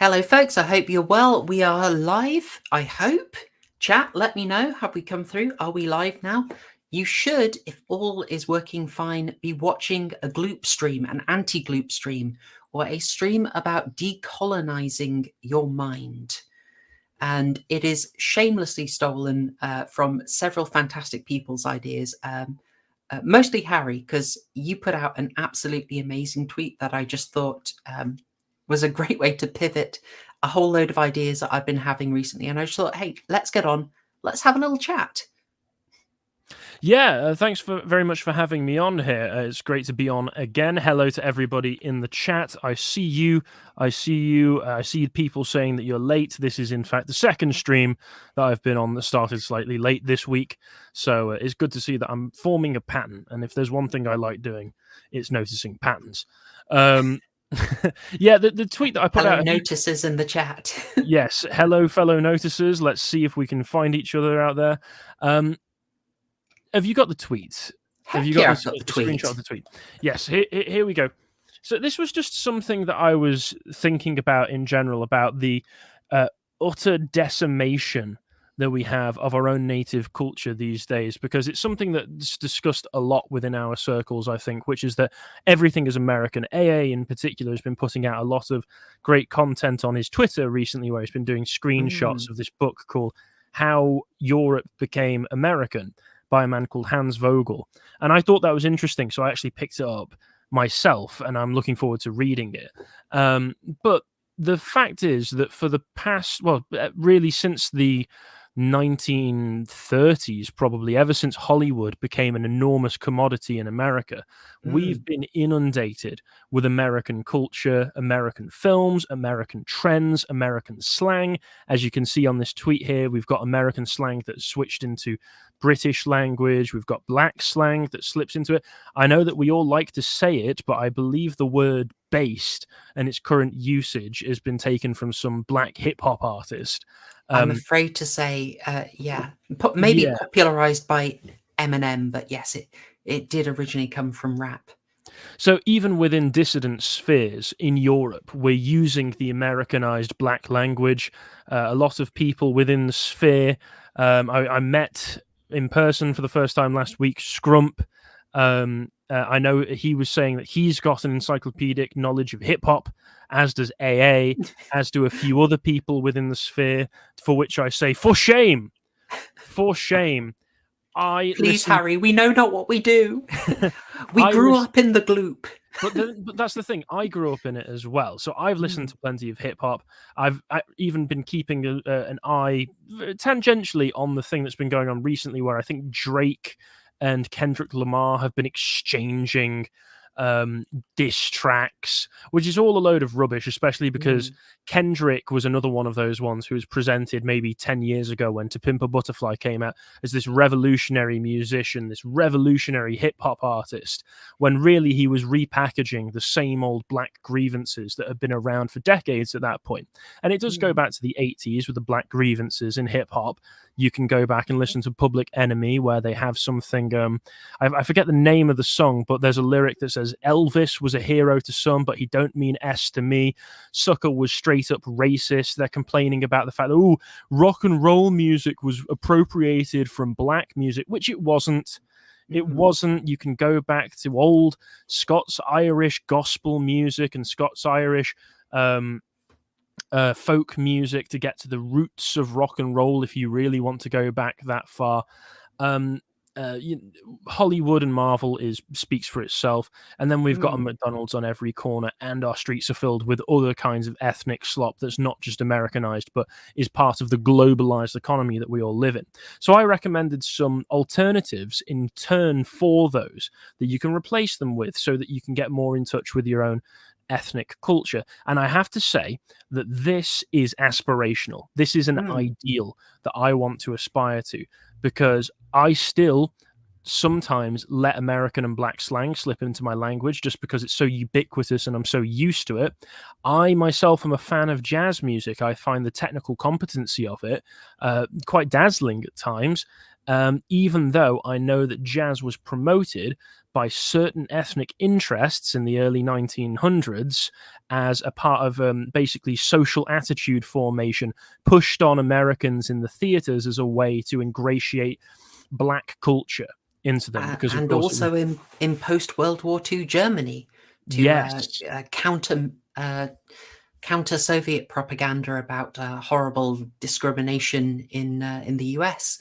Hello, folks. I hope you're well. We are live, I hope. Chat, let me know. Have we come through? Are we live now? You should, if all is working fine, be watching a gloop stream, an anti-gloop stream, or a stream about decolonizing your mind. And it is shamelessly stolen from several fantastic people's ideas, mostly Harry, because you put out an absolutely amazing tweet that I just thought was a great way to pivot a whole load of ideas that I've been having recently. And I just thought, hey, let's get on. Let's have a little chat. Yeah, thanks very much for having me on here. It's great to be on again. Hello to everybody in the chat. I see you. I see people saying that you're late. This is, in fact, the second stream that I've been on that started slightly late this week. So it's good to see that I'm forming a pattern. And if there's one thing I like doing, it's noticing patterns. Yeah, the tweet that I put out. Notices in the chat. Yes. Hello, fellow noticers. Let's see if we can find each other out there. Have you got the tweet? Have you got the screenshot of the tweet? Yes, here we go. So this was just something that I was thinking about in general, about the utter decimation that we have of our own native culture these days, because it's something that's discussed a lot within our circles, I think, which is that everything is American. AA in particular has been putting out a lot of great content on his Twitter recently, where he's been doing screenshots of this book called How Europe Became American, by a man called Hans Vogel. And I thought that was interesting, so I actually picked it up myself, and I'm looking forward to reading it. But the fact is that for the past, really since the 1930s, probably ever since Hollywood became an enormous commodity in America, we've been inundated with American culture, American films, American trends, American slang. As you can see on this tweet here, we've got American slang that's switched into British language. We've got black slang that slips into it. I know that we all like to say it, but I believe the word based and its current usage has been taken from some black hip-hop artist. I'm afraid to say, maybe popularized by Eminem, but yes, it did originally come from rap. So even within dissident spheres in Europe, we're using the Americanized black language. A lot of people within the sphere, I met in person for the first time last week, Scrump. I know he was saying that he's got an encyclopedic knowledge of hip-hop, as does AA, as do a few other people within the sphere, for which I say, for shame! For shame. Please, Harry, we know not what we do. We grew up in the gloop. But that's the thing. I grew up in it as well. So I've listened to plenty of hip-hop. I've even been keeping an eye tangentially on the thing that's been going on recently, where I think Drake and Kendrick Lamar have been exchanging diss tracks, which is all a load of rubbish, especially because Kendrick was another one of those ones who was presented maybe 10 years ago when To Pimp a Butterfly came out as this revolutionary musician, this revolutionary hip-hop artist, when really he was repackaging the same old black grievances that had been around for decades at that point. And it does go back to the 80s with the black grievances in hip-hop. You can go back and listen to Public Enemy, where they have something, I forget the name of the song, but there's a lyric that says, Elvis was a hero to some, but he don't mean S to me. Sucker was straight up racist. They're complaining about the fact that, rock and roll music was appropriated from black music, which it wasn't. It wasn't. You can go back to old Scots-Irish gospel music and Scots-Irish folk music to get to the roots of rock and roll if you really want to go back that far. Hollywood and Marvel speaks for itself, and then we've got a McDonald's on every corner, and our streets are filled with other kinds of ethnic slop that's not just Americanized but is part of the globalized economy that we all live in. So I recommended some alternatives in turn for those that you can replace them with, so that you can get more in touch with your own ethnic culture. And I have to say that this is aspirational. This is an ideal that I want to aspire to, because I still sometimes let American and black slang slip into my language just because it's so ubiquitous and I'm so used to it. I myself am a fan of jazz music. I find the technical competency of it quite dazzling at times. even though I know that jazz was promoted by certain ethnic interests in the early 1900s as a part of basically social attitude formation pushed on Americans in the theaters as a way to ingratiate black culture into them, because of And course it was, also in post-World War II Germany to yes, counter Soviet propaganda about horrible discrimination in the US.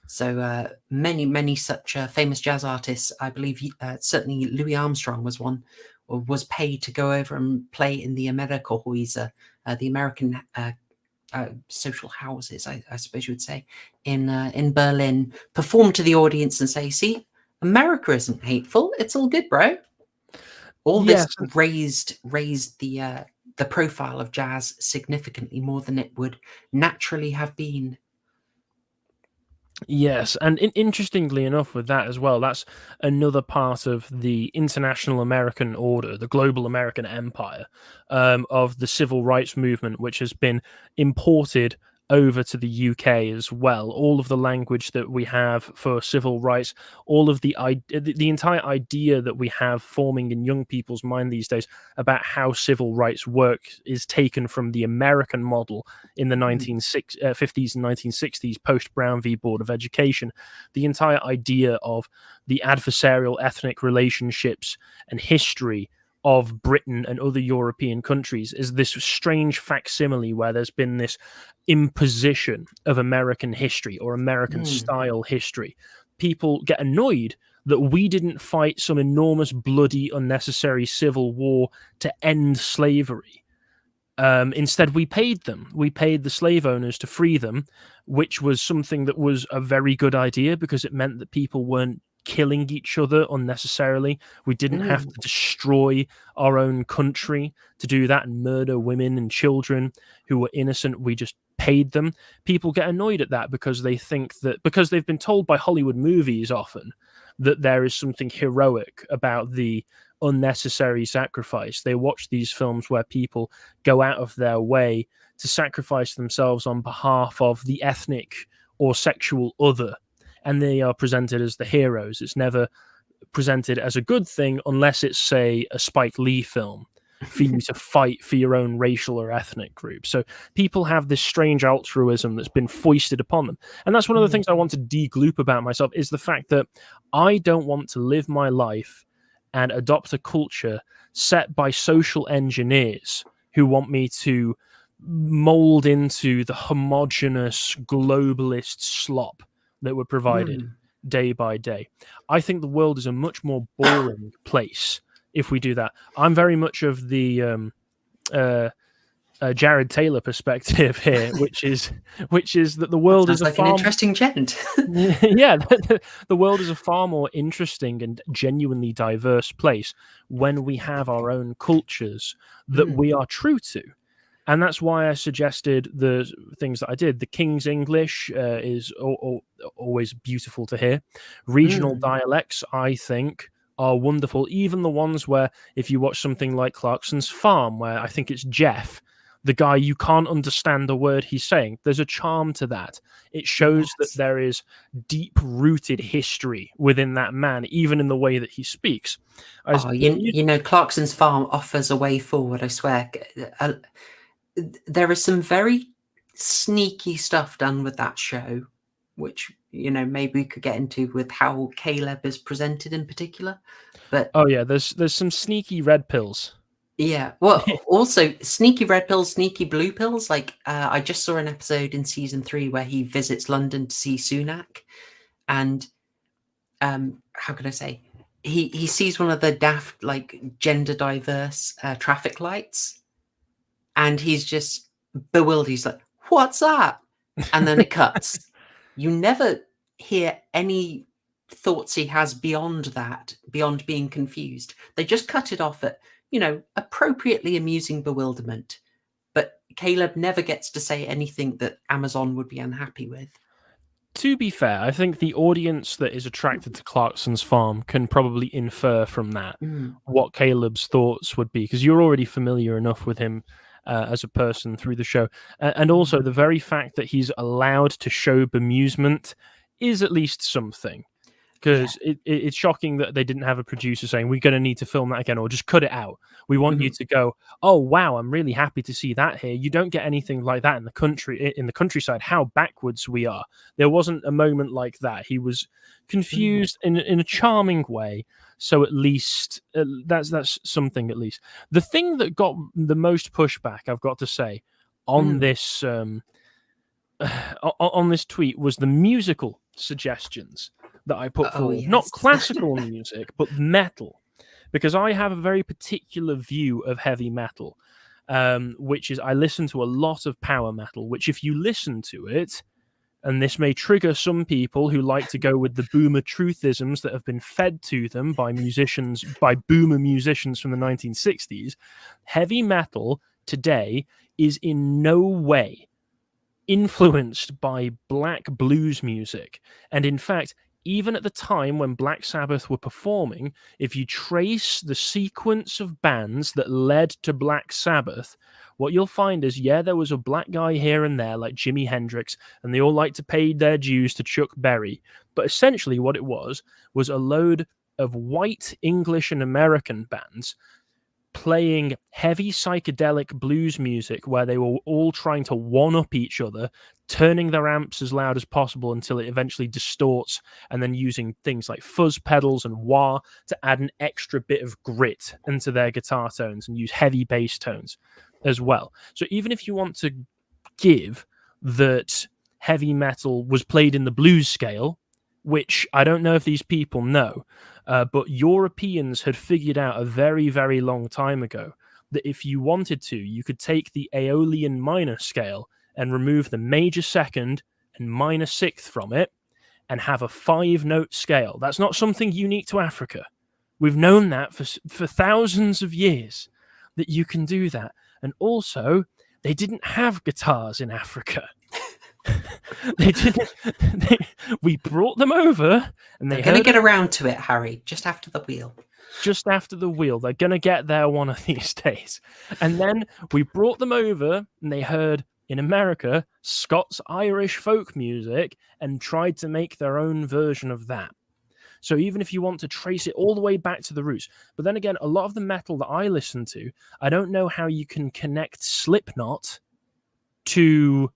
So many such famous jazz artists, I believe, certainly Louis Armstrong was one, was paid to go over and play in the Amerikerhäuser, the American social houses, I suppose you would say, in Berlin, perform to the audience and say, "See, America isn't hateful. It's all good, bro." All yes. this raised the profile of jazz significantly more than it would naturally have been. Yes, and interestingly enough, with that as well, that's another part of the international American order, the global American empire, of the civil rights movement, which has been imported over to the UK as well. All of the language that we have for civil rights, all of the entire idea that we have forming in young people's mind these days about how civil rights work is taken from the American model in the 1950s and 1960s, post Brown v. Board of Education. The entire idea of the adversarial ethnic relationships and history of Britain and other European countries is this strange facsimile where there's been this imposition of American history or American style history. People get annoyed that we didn't fight some enormous, bloody, unnecessary civil war to end slavery. Instead, we paid them. We paid the slave owners to free them, which was something that was a very good idea because it meant that people weren't killing each other unnecessarily. We didn't have to destroy our own country to do that and murder women and children who were innocent. We just paid them. People get annoyed at that because they think that, because they've been told by Hollywood movies often that there is something heroic about the unnecessary sacrifice. They watch these films where people go out of their way to sacrifice themselves on behalf of the ethnic or sexual other, and they are presented as the heroes. It's never presented as a good thing unless it's, say, a Spike Lee film for you to fight for your own racial or ethnic group. So people have this strange altruism that's been foisted upon them. And that's one of the things I want to de-gloop about myself, is the fact that I don't want to live my life and adopt a culture set by social engineers who want me to mold into the homogenous globalist slop that were provided day by day. I think the world is a much more boring place if we do that. I'm very much of the Jared Taylor perspective here, which is that the world is an interesting gent. yeah, the world is a far more interesting and genuinely diverse place when we have our own cultures that we are true to. And that's why I suggested the things that I did. The King's English is always beautiful to hear. Regional dialects, I think, are wonderful. Even the ones where, if you watch something like Clarkson's Farm, where I think it's Jeff, the guy, you can't understand the word he's saying. There's a charm to that. It shows that there is deep-rooted history within that man, even in the way that he speaks. You know, Clarkson's Farm offers a way forward, I swear. There is some very sneaky stuff done with that show, which, you know, maybe we could get into with how Caleb is presented in particular. But oh yeah, there's some sneaky red pills. Yeah, well, also sneaky red pills, sneaky blue pills. Like I just saw an episode in season 3 where he visits London to see Sunak, and how can I say, he sees one of the daft, like, gender diverse traffic lights, and he's just bewildered. He's like, "What's that?" And then it cuts. You never hear any thoughts he has beyond that, beyond being confused. They just cut it off at, you know, appropriately amusing bewilderment. But Caleb never gets to say anything that Amazon would be unhappy with. To be fair, I think the audience that is attracted to Clarkson's Farm can probably infer from that what Caleb's thoughts would be, because you're already familiar enough with him as a person through the show. And also the very fact that he's allowed to show bemusement is at least something. Because it's shocking that they didn't have a producer saying, we're going to need to film that again, or just cut it out. We want you to go, oh, wow, I'm really happy to see that here. You don't get anything like that in the countryside. How backwards we are. There wasn't a moment like that. He was confused in a charming way. So at least that's something, at least. The thing that got the most pushback, I've got to say, on this on this tweet was the musical suggestions that I put forward. Yes. Not classical music, but metal. Because I have a very particular view of heavy metal, which is I listen to a lot of power metal, which if you listen to it, and this may trigger some people who like to go with the boomer truthisms that have been fed to them by boomer musicians from the 1960s, heavy metal today is in no way influenced by black blues music. And in fact, even at the time when Black Sabbath were performing, if you trace the sequence of bands that led to Black Sabbath, what you'll find is, there was a black guy here and there, like Jimi Hendrix, and they all like to pay their dues to Chuck Berry. But essentially what it was a load of white English and American bands playing heavy psychedelic blues music where they were all trying to one-up each other, turning their amps as loud as possible until it eventually distorts, and then using things like fuzz pedals and wah to add an extra bit of grit into their guitar tones and use heavy bass tones as well. So even if you want to give that heavy metal was played in the blues scale, which I don't know if these people know, but Europeans had figured out a very, very long time ago that if you wanted to, you could take the Aeolian minor scale and remove the major second and minor sixth from it and have a 5-note scale. That's not something unique to Africa. We've known that for thousands of years, that you can do that. And also, they didn't have guitars in Africa. They didn't. We brought them over, and they're going to get around to it, Harry. Just after the wheel. Just after the wheel. They're going to get there one of these days. And then we brought them over, and they heard in America Scots-Irish folk music and tried to make their own version of that. So even if you want to trace it all the way back to the roots, but then again, a lot of the metal that I listen to, I don't know how you can connect Slipknot to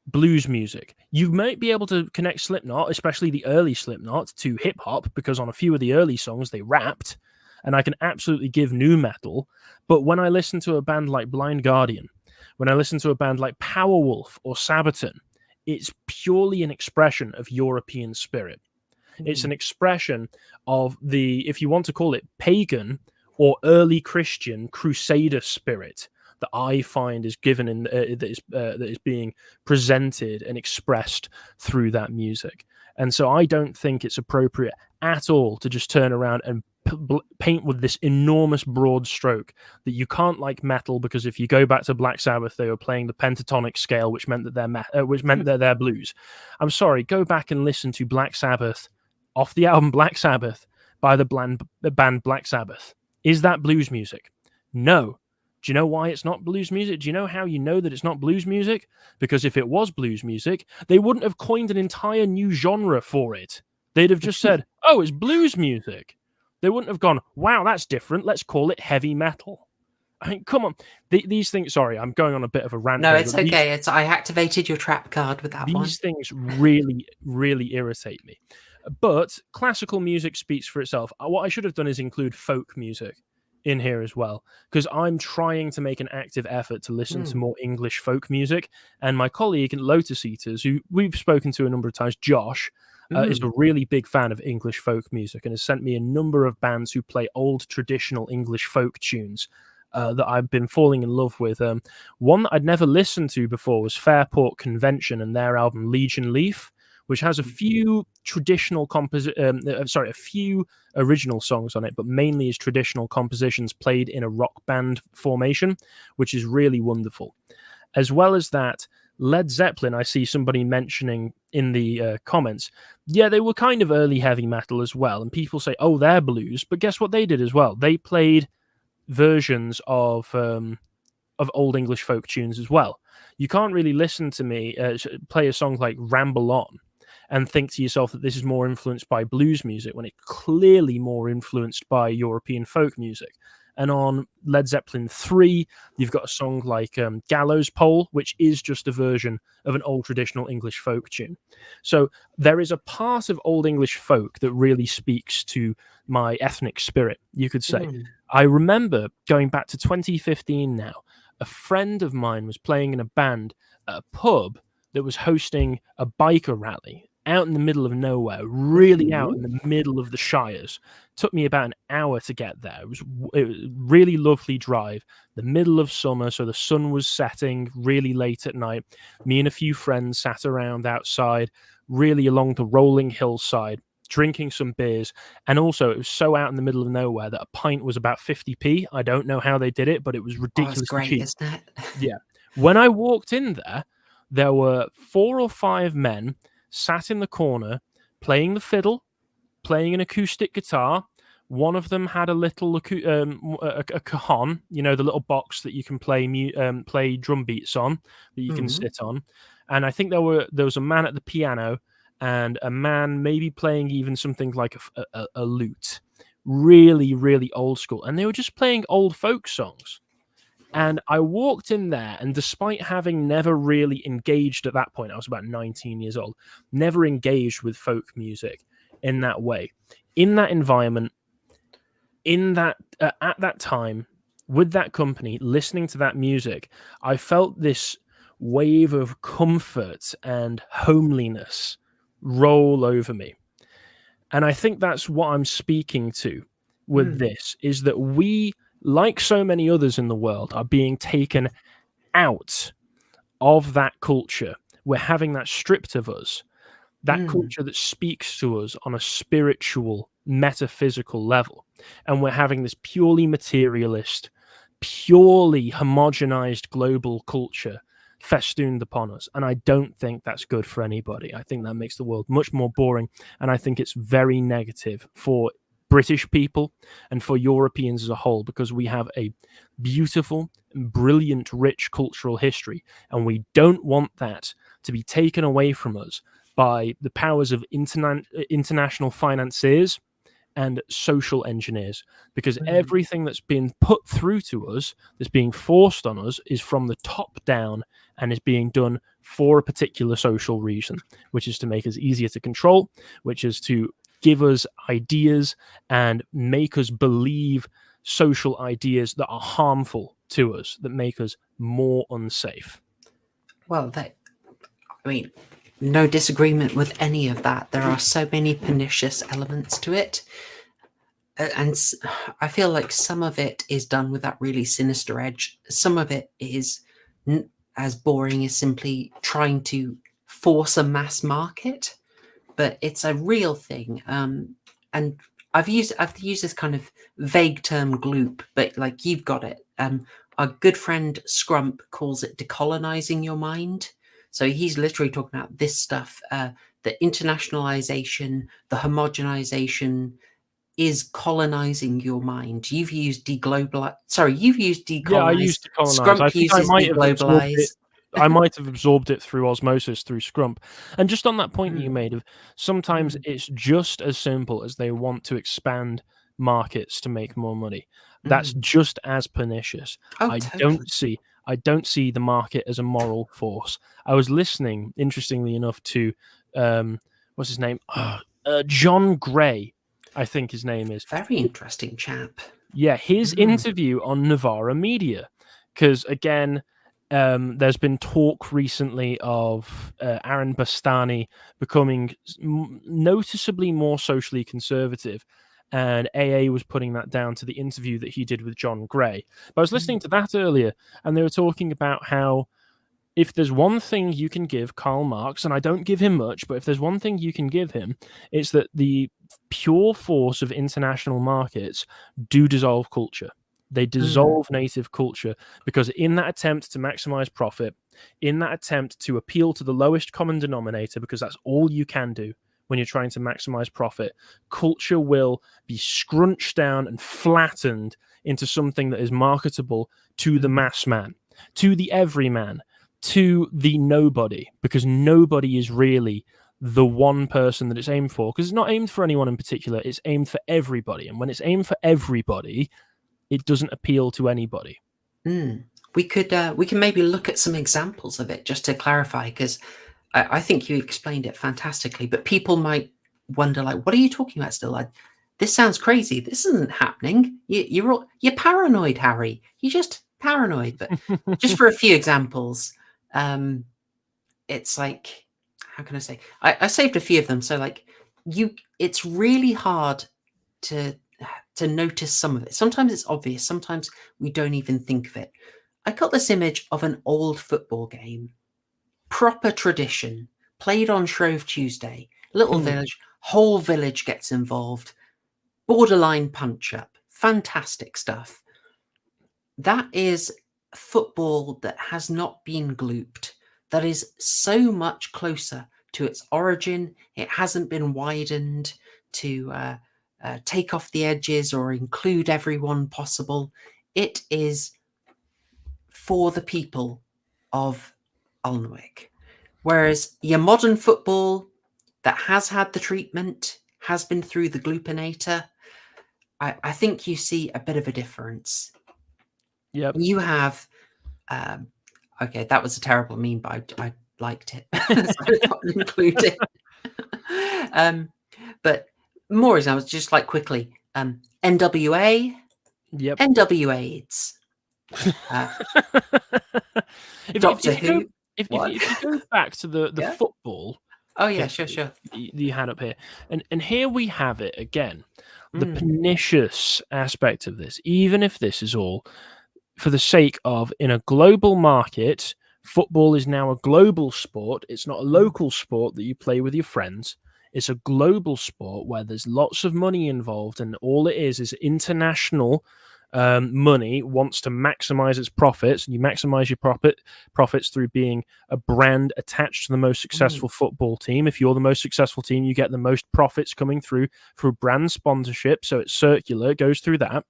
blues music. You might be able to connect Slipknot, especially the early Slipknot, to hip hop, because on a few of the early songs they rapped, and I can absolutely give nu metal. But when I listen to a band like Blind Guardian, when I listen to a band like Powerwolf or Sabaton, it's purely an expression of European spirit. It's an expression of the, if you want to call it, pagan or early Christian crusader spirit that I find is given in that is being presented and expressed through that music. And so I don't think it's appropriate at all to just turn around and paint with this enormous broad stroke that you can't like metal because if you go back to Black Sabbath, they were playing the pentatonic scale, which meant that they're blues. I'm sorry, go back and listen to Black Sabbath off the album Black Sabbath by the band Black Sabbath. Is that blues music? No. Do you know why it's not blues music? Do you know how you know that it's not blues music? Because if it was blues music, they wouldn't have coined an entire new genre for it. They'd have just said, oh, it's blues music. They wouldn't have gone, wow, that's different. Let's call it heavy metal. I mean, come on. These things, sorry, I'm going on a bit of a rant. No, it's okay. I activated your trap card with that one. These things really, really irritate me. But classical music speaks for itself. What I should have done is include folk music in here as well, because I'm trying to make an active effort to listen to more English folk music. And my colleague Lotus Eaters, who we've spoken to a number of times, Josh, is a really big fan of English folk music and has sent me a number of bands who play old traditional English folk tunes that I've been falling in love with. One that I'd never listened to before was Fairport Convention and their album Legion Leaf, which has a few traditional a few original songs on it, but mainly is traditional compositions played in a rock band formation, which is really wonderful. As well as that, Led Zeppelin, I see somebody mentioning in the comments, yeah, they were kind of early heavy metal as well, and people say, oh, they're blues, but guess what they did as well? They played versions of old English folk tunes as well. You can't really listen to me play a song like Ramble On and think to yourself that this is more influenced by blues music when it's clearly more influenced by European folk music. And on Led Zeppelin 3, you've got a song like Gallows Pole, which is just a version of an old traditional English folk tune. So there is a part of Old English folk that really speaks to my ethnic spirit, you could say. I remember going back to 2015 now, a friend of mine was playing in a band at a pub that was hosting a biker rally out in the middle of nowhere, really out in the middle of the Shires. Took me about an hour to get there. It was a really lovely drive, the middle of summer, so the sun was setting really late at night. Me and a few friends sat around outside, really along the rolling hillside, drinking some beers. And also, it was so out in the middle of nowhere that a pint was about 50p. I don't know how they did it, but it was ridiculously great, cheap. isn't it? Yeah. When I walked in there were 4 or 5 men sat in the corner playing the fiddle, playing an acoustic guitar. One of them had a little a cajon, you know, the little box that you can play drum beats on, that you can sit on. And I think there was a man at the piano and a man maybe playing even something like a lute. Really, really old school. And they were just playing old folk songs. And I walked in there, and despite having never really engaged at that point, I was about 19 years old, never engaged with folk music in that way. In that environment, at that time, with that company, listening to that music, I felt this wave of comfort and homeliness roll over me. And I think that's what I'm speaking to with this, is that we, like so many others in the world, are being taken out of that culture. We're having that stripped of us, that culture that speaks to us on a spiritual, metaphysical level. And we're having this purely materialist, purely homogenized global culture festooned upon us. And I don't think that's good for anybody. I think that makes the world much more boring. And I think it's very negative for British people and for Europeans as a whole, because we have a beautiful, brilliant, rich cultural history, and we don't want that to be taken away from us by the powers of international financiers and social engineers, because everything that's been put through to us, that's being forced on us, is from the top down and is being done for a particular social reason, which is to make us easier to control, which is to give us ideas and make us believe social ideas that are harmful to us, that make us more unsafe. Well, no disagreement with any of that. There are so many pernicious elements to it. And I feel like some of it is done with that really sinister edge. Some of it is as boring as simply trying to force a mass market. But it's a real thing, and I've used this kind of vague term gloop, but like you've got it. Our good friend Scrump calls it decolonizing your mind. So he's literally talking about this stuff, the internationalization, the homogenization is colonizing your mind. You've used deglobalize. Sorry, you've used decolonize. Yeah, I used decolonize. Scrump I think uses deglobalize. I might have absorbed it through osmosis through Scrump. And just on that point you made of sometimes it's just as simple as they want to expand markets to make more money. That's just as pernicious. Totally. I don't see the market as a moral force. I was listening, interestingly enough, to what's his name? John Gray, I think his name is. Very interesting chap. Yeah, his interview on Novara Media. Because again, there's been talk recently of Aaron Bastani becoming noticeably more socially conservative, and AA was putting that down to the interview that he did with John Gray. But I was listening to that earlier, and they were talking about how if there's one thing you can give Karl Marx, and I don't give him much, but if there's one thing you can give him, it's that the pure force of international markets do dissolve culture. They dissolve native culture, because in that attempt to maximize profit, in that attempt to appeal to the lowest common denominator, because that's all you can do when you're trying to maximize profit, culture will be scrunched down and flattened into something that is marketable to the mass man, to the everyman, to the nobody, because nobody is really the one person that it's aimed for, because it's not aimed for anyone in particular, it's aimed for everybody. And when it's aimed for everybody, it doesn't appeal to anybody. We can maybe look at some examples of it just to clarify, because I think you explained it fantastically, but people might wonder, like, what are you talking about still? This sounds crazy. This isn't happening. You're paranoid, Harry. You're just paranoid. But just for a few examples, it's like, how can I say? I saved a few of them. So like it's really hard to notice some of it. Sometimes it's obvious. Sometimes we don't even think of it. I got this image of an old football game, proper tradition, played on Shrove Tuesday, little village, whole village gets involved, borderline punch up, fantastic stuff. That is football that has not been glooped, that is so much closer to its origin. It hasn't been widened to take off the edges or include everyone possible. It is for the people of Alnwick. Whereas your modern football that has had the treatment, has been through the gloopinator, I think you see a bit of a difference. Yep. You have, okay, that was a terrible meme, but I liked it. So I thought I'd include it. But more examples, just like quickly. NWA, Yep. NWAIDS. Doctor Who. If you go back to the football. Oh yeah, sure. You had up here, and here we have it again. The pernicious aspect of this, even if this is all for the sake of, in a global market, football is now a global sport. It's not a local sport that you play with your friends. It's a global sport where there's lots of money involved, and all it is international money wants to maximize its profits. You maximize your profits through being a brand attached to the most successful football team. If you're the most successful team, you get the most profits coming through brand sponsorship. So it's circular, it goes through that.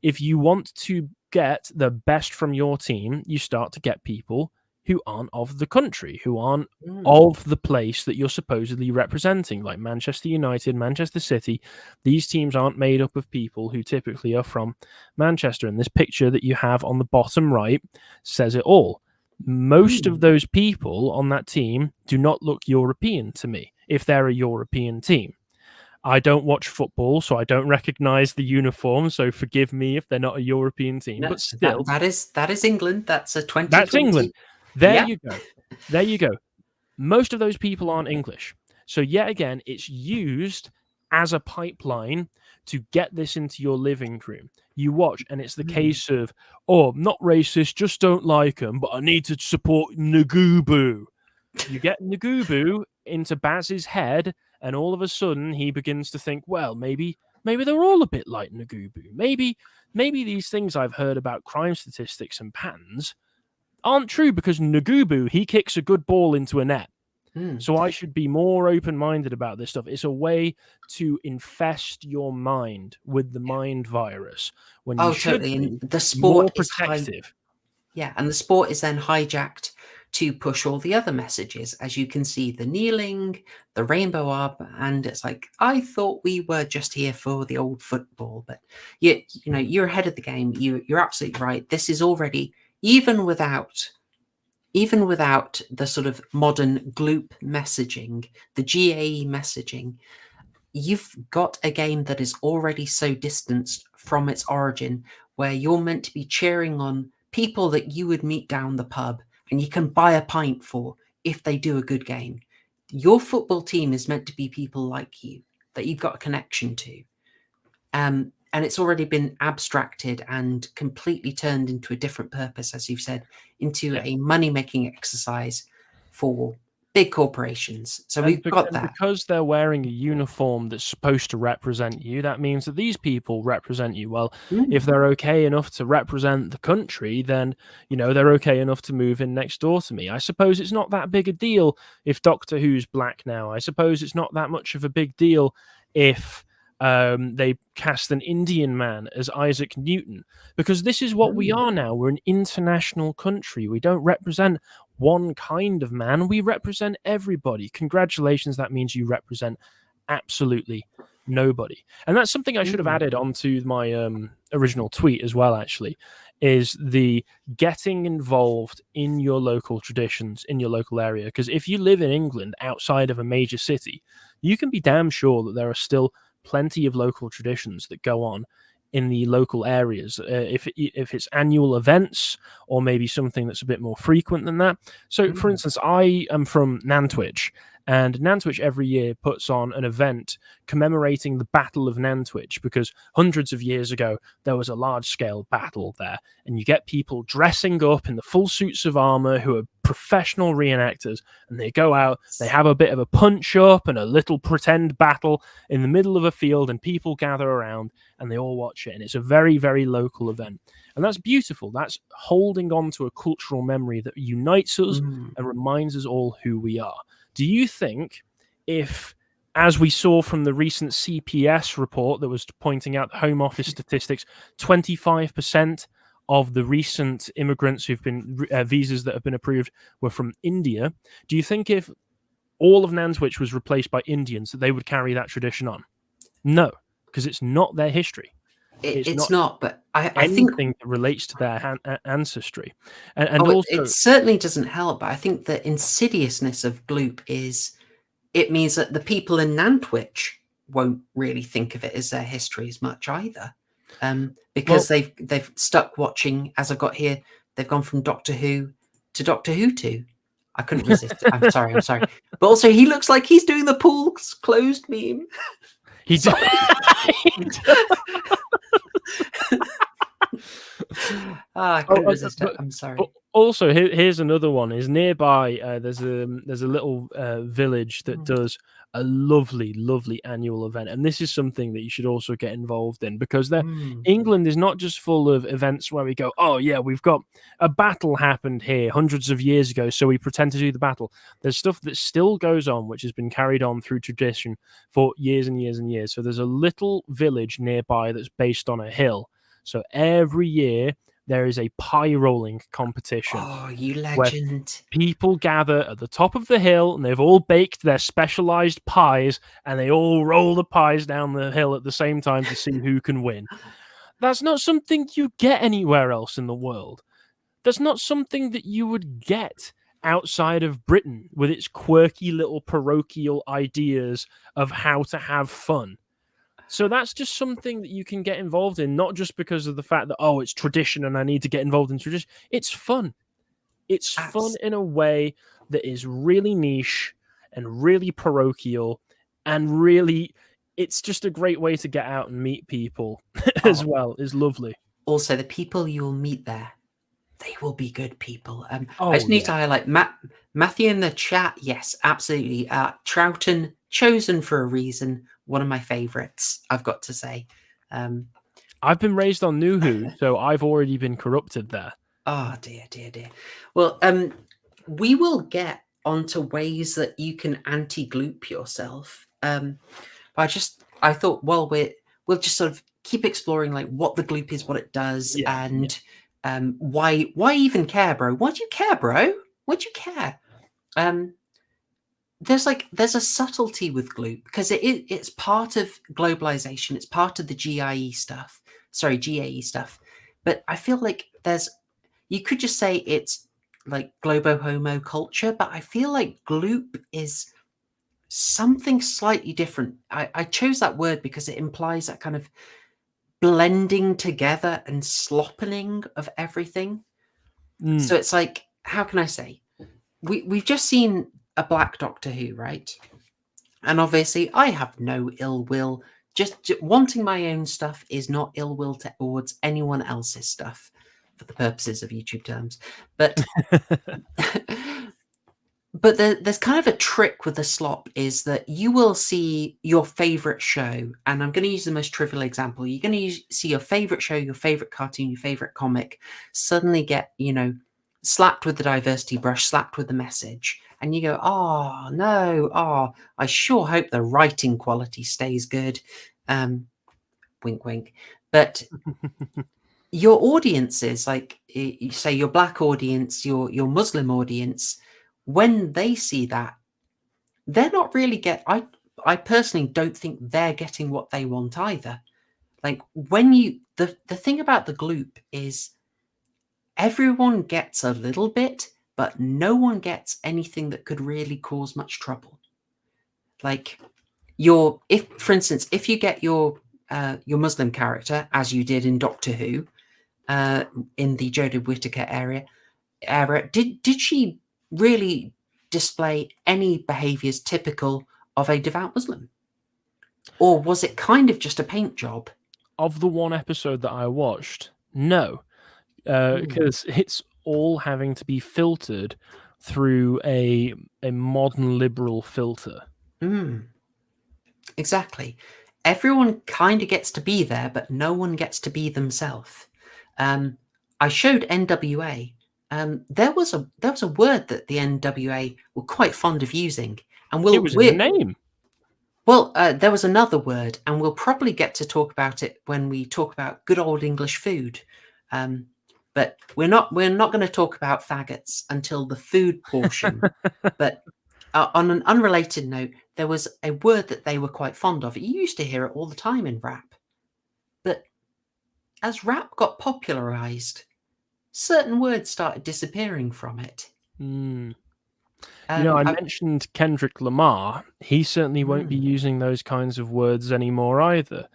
If you want to get the best from your team, you start to get people who aren't of the country, who aren't of the place that you're supposedly representing, like Manchester United, Manchester City. These teams aren't made up of people who typically are from Manchester. And this picture that you have on the bottom right says it all. Most of those people on that team do not look European to me, if they're a European team. I don't watch football, so I don't recognize the uniform. So forgive me if they're not a European team. No, but still, that is England. That's a 2020. That's England. There you go. There you go. Most of those people aren't English. So yet again, it's used as a pipeline to get this into your living room. You watch, and it's the case of, oh, not racist, just don't like them, but I need to support Ngubu. You get Ngubu into Baz's head, and all of a sudden he begins to think, well, maybe they're all a bit like Ngubu. Maybe these things I've heard about crime statistics and patterns aren't true, because Ngubu, he kicks a good ball into a net. So I should be more open-minded about this stuff. It's a way to infest your mind with the mind virus when you should totally. be And the sport more protective. And the sport is then hijacked to push all the other messages. As you can see, the kneeling, the rainbow up, and it's like, I thought we were just here for the old football, but you're ahead of the game. You're absolutely right. This is already, even without the sort of modern gloop messaging, the GAE messaging, you've got a game that is already so distanced from its origin, where you're meant to be cheering on people that you would meet down the pub and you can buy a pint for if they do a good game. Your football team is meant to be people like you, that you've got a connection to. And it's already been abstracted and completely turned into a different purpose, as you've said, into a money-making exercise for big corporations. So we've got that. Because they're wearing a uniform that's supposed to represent you, that means that these people represent you. Well, if they're okay enough to represent the country, then, they're okay enough to move in next door to me. I suppose it's not that big a deal if Doctor Who's black now. I suppose it's not that much of a big deal if they cast an Indian man as Isaac Newton, because this is what we are now. We're an international country. We don't represent one kind of man. We represent everybody. Congratulations, that means you represent absolutely nobody. And that's something I should have added onto my original tweet as well, actually, is the getting involved in your local traditions, in your local area. Because if you live in England outside of a major city, you can be damn sure that there are still plenty of local traditions that go on in the local areas, if it's annual events or maybe something that's a bit more frequent than that. So, for instance, I am from Nantwich, and Nantwich every year puts on an event commemorating the Battle of Nantwich, because hundreds of years ago there was a large-scale battle there, and you get people dressing up in the full suits of armor who are professional reenactors, and they go out, they have a bit of a punch-up and a little pretend battle in the middle of a field, and people gather around and they all watch it, and it's a very, very local event. And that's beautiful. That's holding on to a cultural memory that unites us and reminds us all who we are. Do you think, if, as we saw from the recent CPS report that was pointing out the Home Office statistics, 25% of the recent immigrants who've been visas that have been approved were from India, do you think if all of Nantwich was replaced by Indians, that they would carry that tradition on? No, because it's not their history. It's not, but I think think that relates to their ancestry, and also it certainly doesn't help. But I think the insidiousness of gloop is it means that the people in Nantwich won't really think of it as their history as much either, because they've stuck watching. As I've got here, they've gone from Doctor Who to Doctor Who 2. I couldn't resist it. I'm sorry. But also, he looks like he's doing the pool's closed meme. He did. I couldn't resist it. I'm sorry. But also, here's another one. Is nearby. There's a little village that does a lovely, lovely annual event, and this is something that you should also get involved in, because England is not just full of events where we go, oh yeah, we've got a battle happened here hundreds of years ago, so we pretend to do the battle. There's stuff that still goes on, which has been carried on through tradition for years and years and years. So there's a little village nearby that's based on a hill. So every year there is a pie rolling competition. Oh, you legend. People gather at the top of the hill, and they've all baked their specialized pies, and they all roll the pies down the hill at the same time to see who can win. That's not something you get anywhere else in the world. That's not something that you would get outside of Britain with its quirky little parochial ideas of how to have fun. So that's just something that you can get involved in, not just because of the fact that, oh, it's tradition and I need to get involved in tradition. It's fun. It's fun in a way that is really niche and really parochial, and really, it's just a great way to get out and meet people as well. It's lovely. Also, the people you will meet there, they will be good people. I just need to highlight Matthew in the chat. Yes, absolutely. Troughton, chosen for a reason. One of my favorites, I've got to say. I've been raised on New Who, so I've already been corrupted there. Oh, dear. Well, we will get onto ways that you can anti-gloop yourself. But I thought, well, we'll just sort of keep exploring like what the gloop is, what it does, and why even care, bro? Why do you care, bro? Why'd you care? There's a subtlety with gloop, because it's part of globalization. It's part of the GAE stuff. But I feel like you could just say it's like globo-homo culture, but I feel like gloop is something slightly different. I chose that word because it implies that kind of blending together and sloppening of everything. So it's like, how can I say? We've just seen a Black Doctor Who, right? And obviously I have no ill will. Just wanting my own stuff is not ill will towards anyone else's stuff, for the purposes of YouTube terms. But but there's kind of a trick with the slop, is that you will see your favorite show, and I'm going to use the most trivial example. You're going to see your favorite show, your favorite cartoon, your favorite comic suddenly get, slapped with the diversity brush, slapped with the message, and you go, oh no, I sure hope the writing quality stays good. Wink wink. But your audiences, like you say, your Black audience, your Muslim audience, when they see that, they're not really I personally don't think they're getting what they want either. Like when the thing about the gloop is everyone gets a little bit, but no one gets anything that could really cause much trouble. Like if, for instance, if you get your Muslim character, as you did in Doctor Who, in the Jodie Whittaker era, did she really display any behaviours typical of a devout Muslim, or was it kind of just a paint job? Of the one episode that I watched, no, because it's all having to be filtered through a modern liberal filter. Exactly. Everyone kind of gets to be there, but no one gets to be themselves. I showed NWA. There was a word that the NWA were quite fond of using, and It was in the name. Well, there was another word, and we'll probably get to talk about it when we talk about good old English food. But we're not going to talk about faggots until the food portion. But on an unrelated note, there was a word that they were quite fond of. You used to hear it all the time in rap. But as rap got popularized, certain words started disappearing from it. I mentioned Kendrick Lamar. He certainly won't be using those kinds of words anymore either.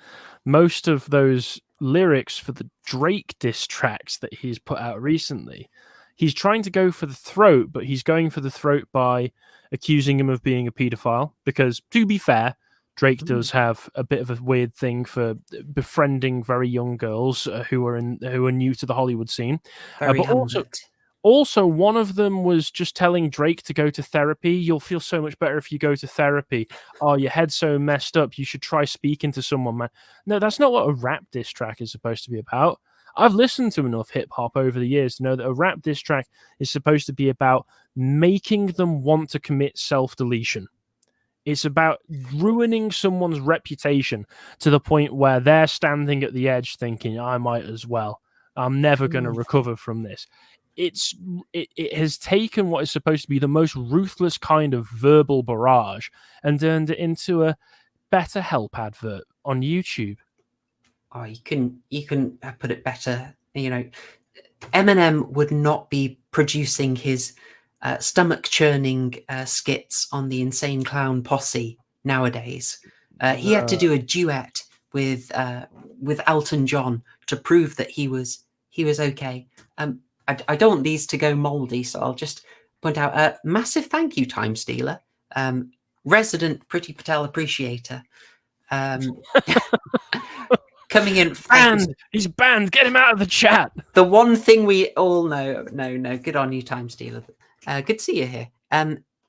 Most of those lyrics for the Drake diss tracks that he's put out recently, he's trying to go for the throat, but he's going for the throat by accusing him of being a paedophile. Because, to be fair, Drake does have a bit of a weird thing for befriending very young girls who are new to the Hollywood scene. Very but also, one of them was just telling Drake to go to therapy. You'll feel so much better if you go to therapy. Oh, your head's so messed up. You should try speaking to someone, man. No, that's not what a rap diss track is supposed to be about. I've listened to enough hip hop over the years to know that a rap diss track is supposed to be about making them want to commit self-deletion. It's about ruining someone's reputation to the point where they're standing at the edge thinking, I might as well. I'm never going to recover from this. It has taken what is supposed to be the most ruthless kind of verbal barrage and turned it into a BetterHelp advert on YouTube. Oh, you can put it better. Eminem would not be producing his stomach churning skits on the Insane Clown Posse nowadays. He had to do a duet with Elton John to prove that he was okay. I don't want these to go mouldy, so I'll just point out a massive thank you, Time Stealer, resident Priti Patel appreciator. Coming in, banned. He's banned. Get him out of the chat. The one thing we all know, no, good on you, Time Stealer. Good to see you here.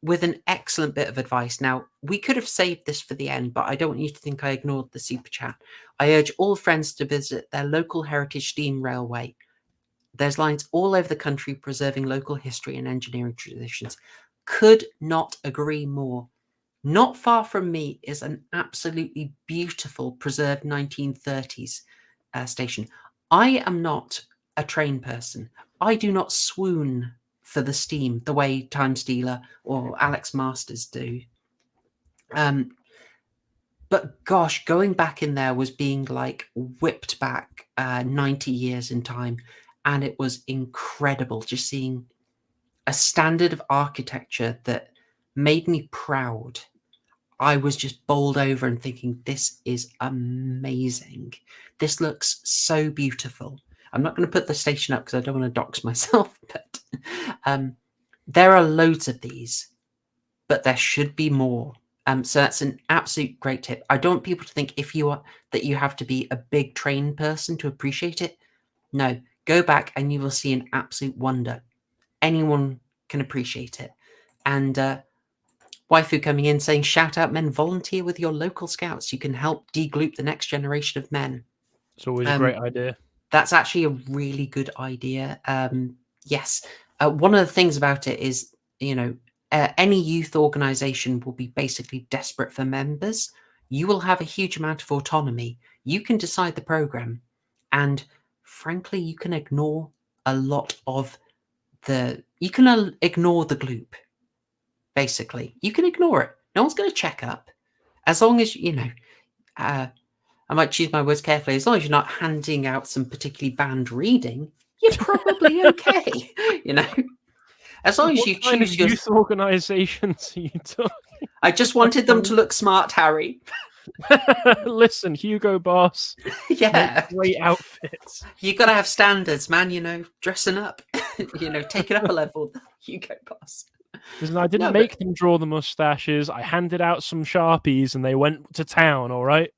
With an excellent bit of advice. Now, we could have saved this for the end, but I don't want you to think I ignored the super chat. I urge all friends to visit their local heritage steam railway. There's lines all over the country preserving local history and engineering traditions. Could not agree more. Not far from me is an absolutely beautiful preserved 1930s station. I am not a train person. I do not swoon for the steam the way Time Stealer or Alex Masters do. But gosh, going back in there was being like whipped back 90 years in time. And it was incredible just seeing a standard of architecture that made me proud. I was just bowled over and thinking, this is amazing. This looks so beautiful. I'm not going to put the station up because I don't want to dox myself, but there are loads of these, but there should be more. So that's an absolute great tip. I don't want people to think that you have to be a big train person to appreciate it. No, go back and you will see an absolute wonder. Anyone can appreciate it. And Waifu coming in saying, shout out men, volunteer with your local scouts. You can help de-gloop the next generation of men. It's always a great idea. That's actually a really good idea. Yes. One of the things about it is, any youth organization will be basically desperate for members. You will have a huge amount of autonomy. You can decide the program. And frankly, you can ignore a lot of you can ignore the gloop. Basically, you can ignore it. No one's going to check up, as long as I might choose my words carefully. As long as you're not handing out some particularly banned reading, you're probably okay. As long as What you kind of choose your. youth organisations are you talking? I just wanted them to look smart, Harry. Listen, Hugo Boss. Yeah, Great outfits. You got to have standards, man. Dressing up. Take it up a level. Hugo Boss. Listen, I didn't make them draw the mustaches. I handed out some Sharpies and they went to town, all right?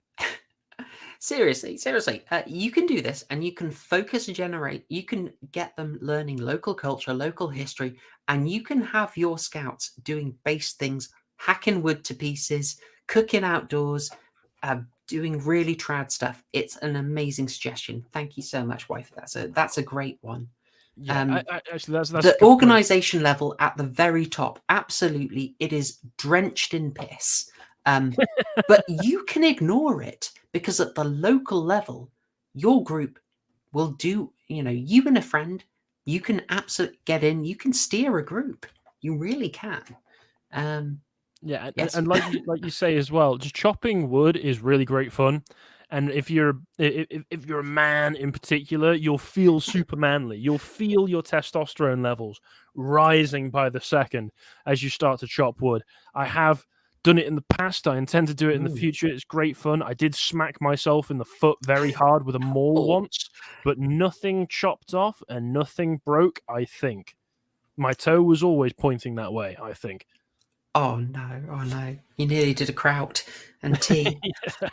Seriously, you can do this, and you can focus and generate. You can get them learning local culture, local history, and you can have your scouts doing base things, hacking wood to pieces, cooking outdoors, doing really trad stuff. It's an amazing suggestion. Thank you so much, wife. That's a great one. Yeah, actually, that's the organization level at the very top. Absolutely, it is drenched in piss. But you can ignore it, because at the local level, your group will do. You and a friend, you can absolutely get in. You can steer a group. You really can. Yeah, yes. and like you say as well, just chopping wood is really great fun. And if you're a man in particular, you'll feel super manly. You'll feel your testosterone levels rising by the second as you start to chop wood. I have done it in the past. I intend to do it in the future. It's great fun. I did smack myself in the foot very hard with a maul once, but nothing chopped off and nothing broke, I think. My toe was always pointing that way, I think. Oh no. You nearly did a kraut and tea. Yeah.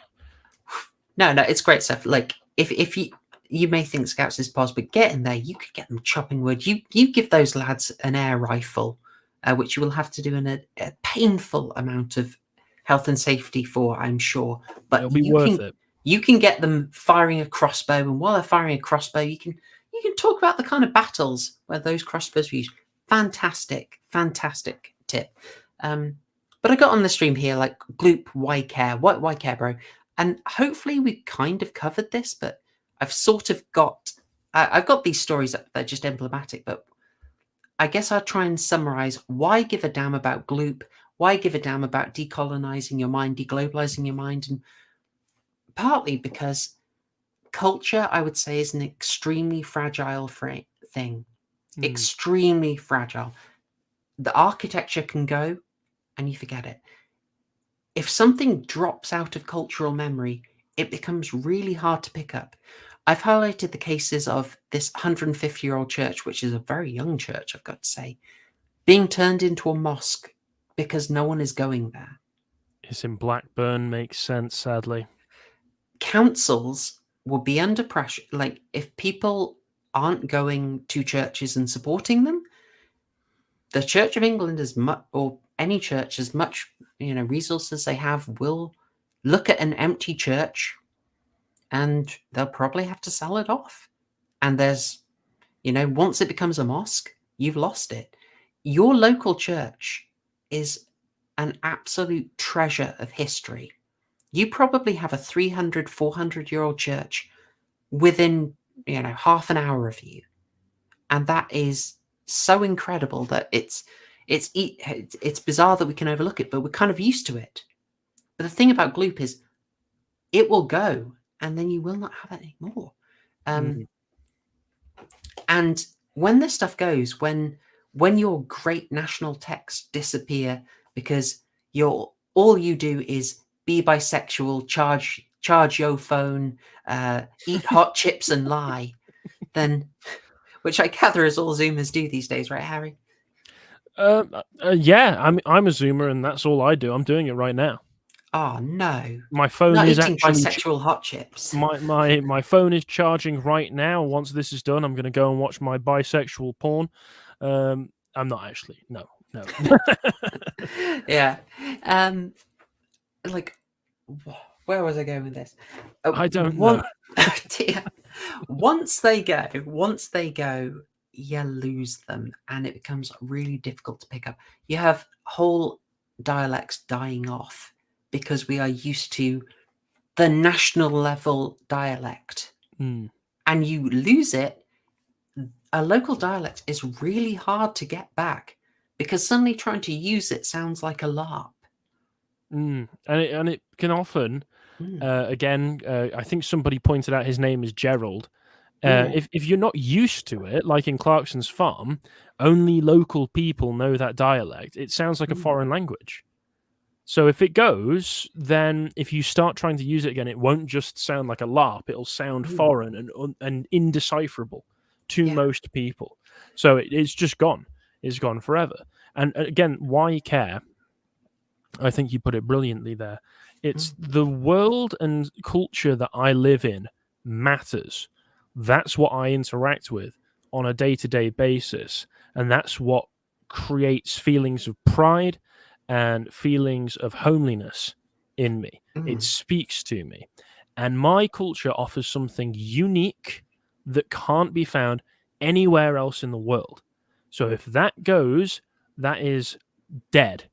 No, it's great stuff. Like, if you may think scouts is possible, but get in there. You could get them chopping wood. You give those lads an air rifle, which you will have to do in a painful amount of health and safety for, I'm sure. But it'll be worth it. You can get them firing a crossbow, and while they're firing a crossbow, you can talk about the kind of battles where those crossbows were used. Fantastic tip. But I got on the stream here, like, gloop, why care? Why care, bro? And hopefully we kind of covered this, but I've sort of I've got these stories that are just emblematic, but I guess I'll try and summarize why give a damn about gloop, why give a damn about decolonizing your mind, deglobalizing your mind, and partly because culture, I would say, is an extremely fragile thing. Extremely fragile. The architecture can go and you forget it. If something drops out of cultural memory, it becomes really hard to pick up. I've highlighted the cases of this 150-year-old church, which is a very young church, I've got to say, being turned into a mosque because no one is going there. It's in Blackburn, makes sense, sadly. Councils will be under pressure. Like, if people aren't going to churches and supporting them, the Church of England, or any church, as much resources they have, will look at an empty church and they'll probably have to sell it off. And there's, once it becomes a mosque, you've lost it. Your local church is an absolute treasure of history. You probably have a 300, 400-year-old church within, half an hour of you. And that is so incredible that it's bizarre that we can overlook it, but we're kind of used to it. But the thing about gloop is it will go and then you will not have it anymore. And when this stuff goes, when your great national texts disappear because all you do is be bisexual, charge your phone, eat hot chips and lie, then, which I gather is all Zoomers do these days, right, Harry? Yeah, I'm a Zoomer, and that's all I do. I'm doing it right now. Oh no! My phone Not is eating actually bisexual hot chips. My phone is charging right now. Once this is done, I'm going to go and watch my bisexual porn. I'm not actually. No. Yeah. Like, where was I going with this? I don't know. Once they go, you lose them, and it becomes really difficult to pick up. You have whole dialects dying off because we are used to the national level dialect. and you lose it, a local dialect is really hard to get back because suddenly trying to use it sounds like a LARP. And it can often, Mm. again, I think somebody pointed out his name is Gerald. Mm. If you're not used to it, like in Clarkson's farm, only local people know that dialect. It sounds like a foreign language. So if it goes, then if you start trying to use it again, it won't just sound like a LARP. It'll sound foreign and indecipherable to most people. So it's just gone. It's gone forever. And again, why care? I think you put it brilliantly there. It's the world and culture that I live in matters. That's what I interact with on a day-to-day basis. And that's what creates feelings of pride and feelings of homeliness in me. It speaks to me. And my culture offers something unique that can't be found anywhere else in the world. So if that goes, that is dead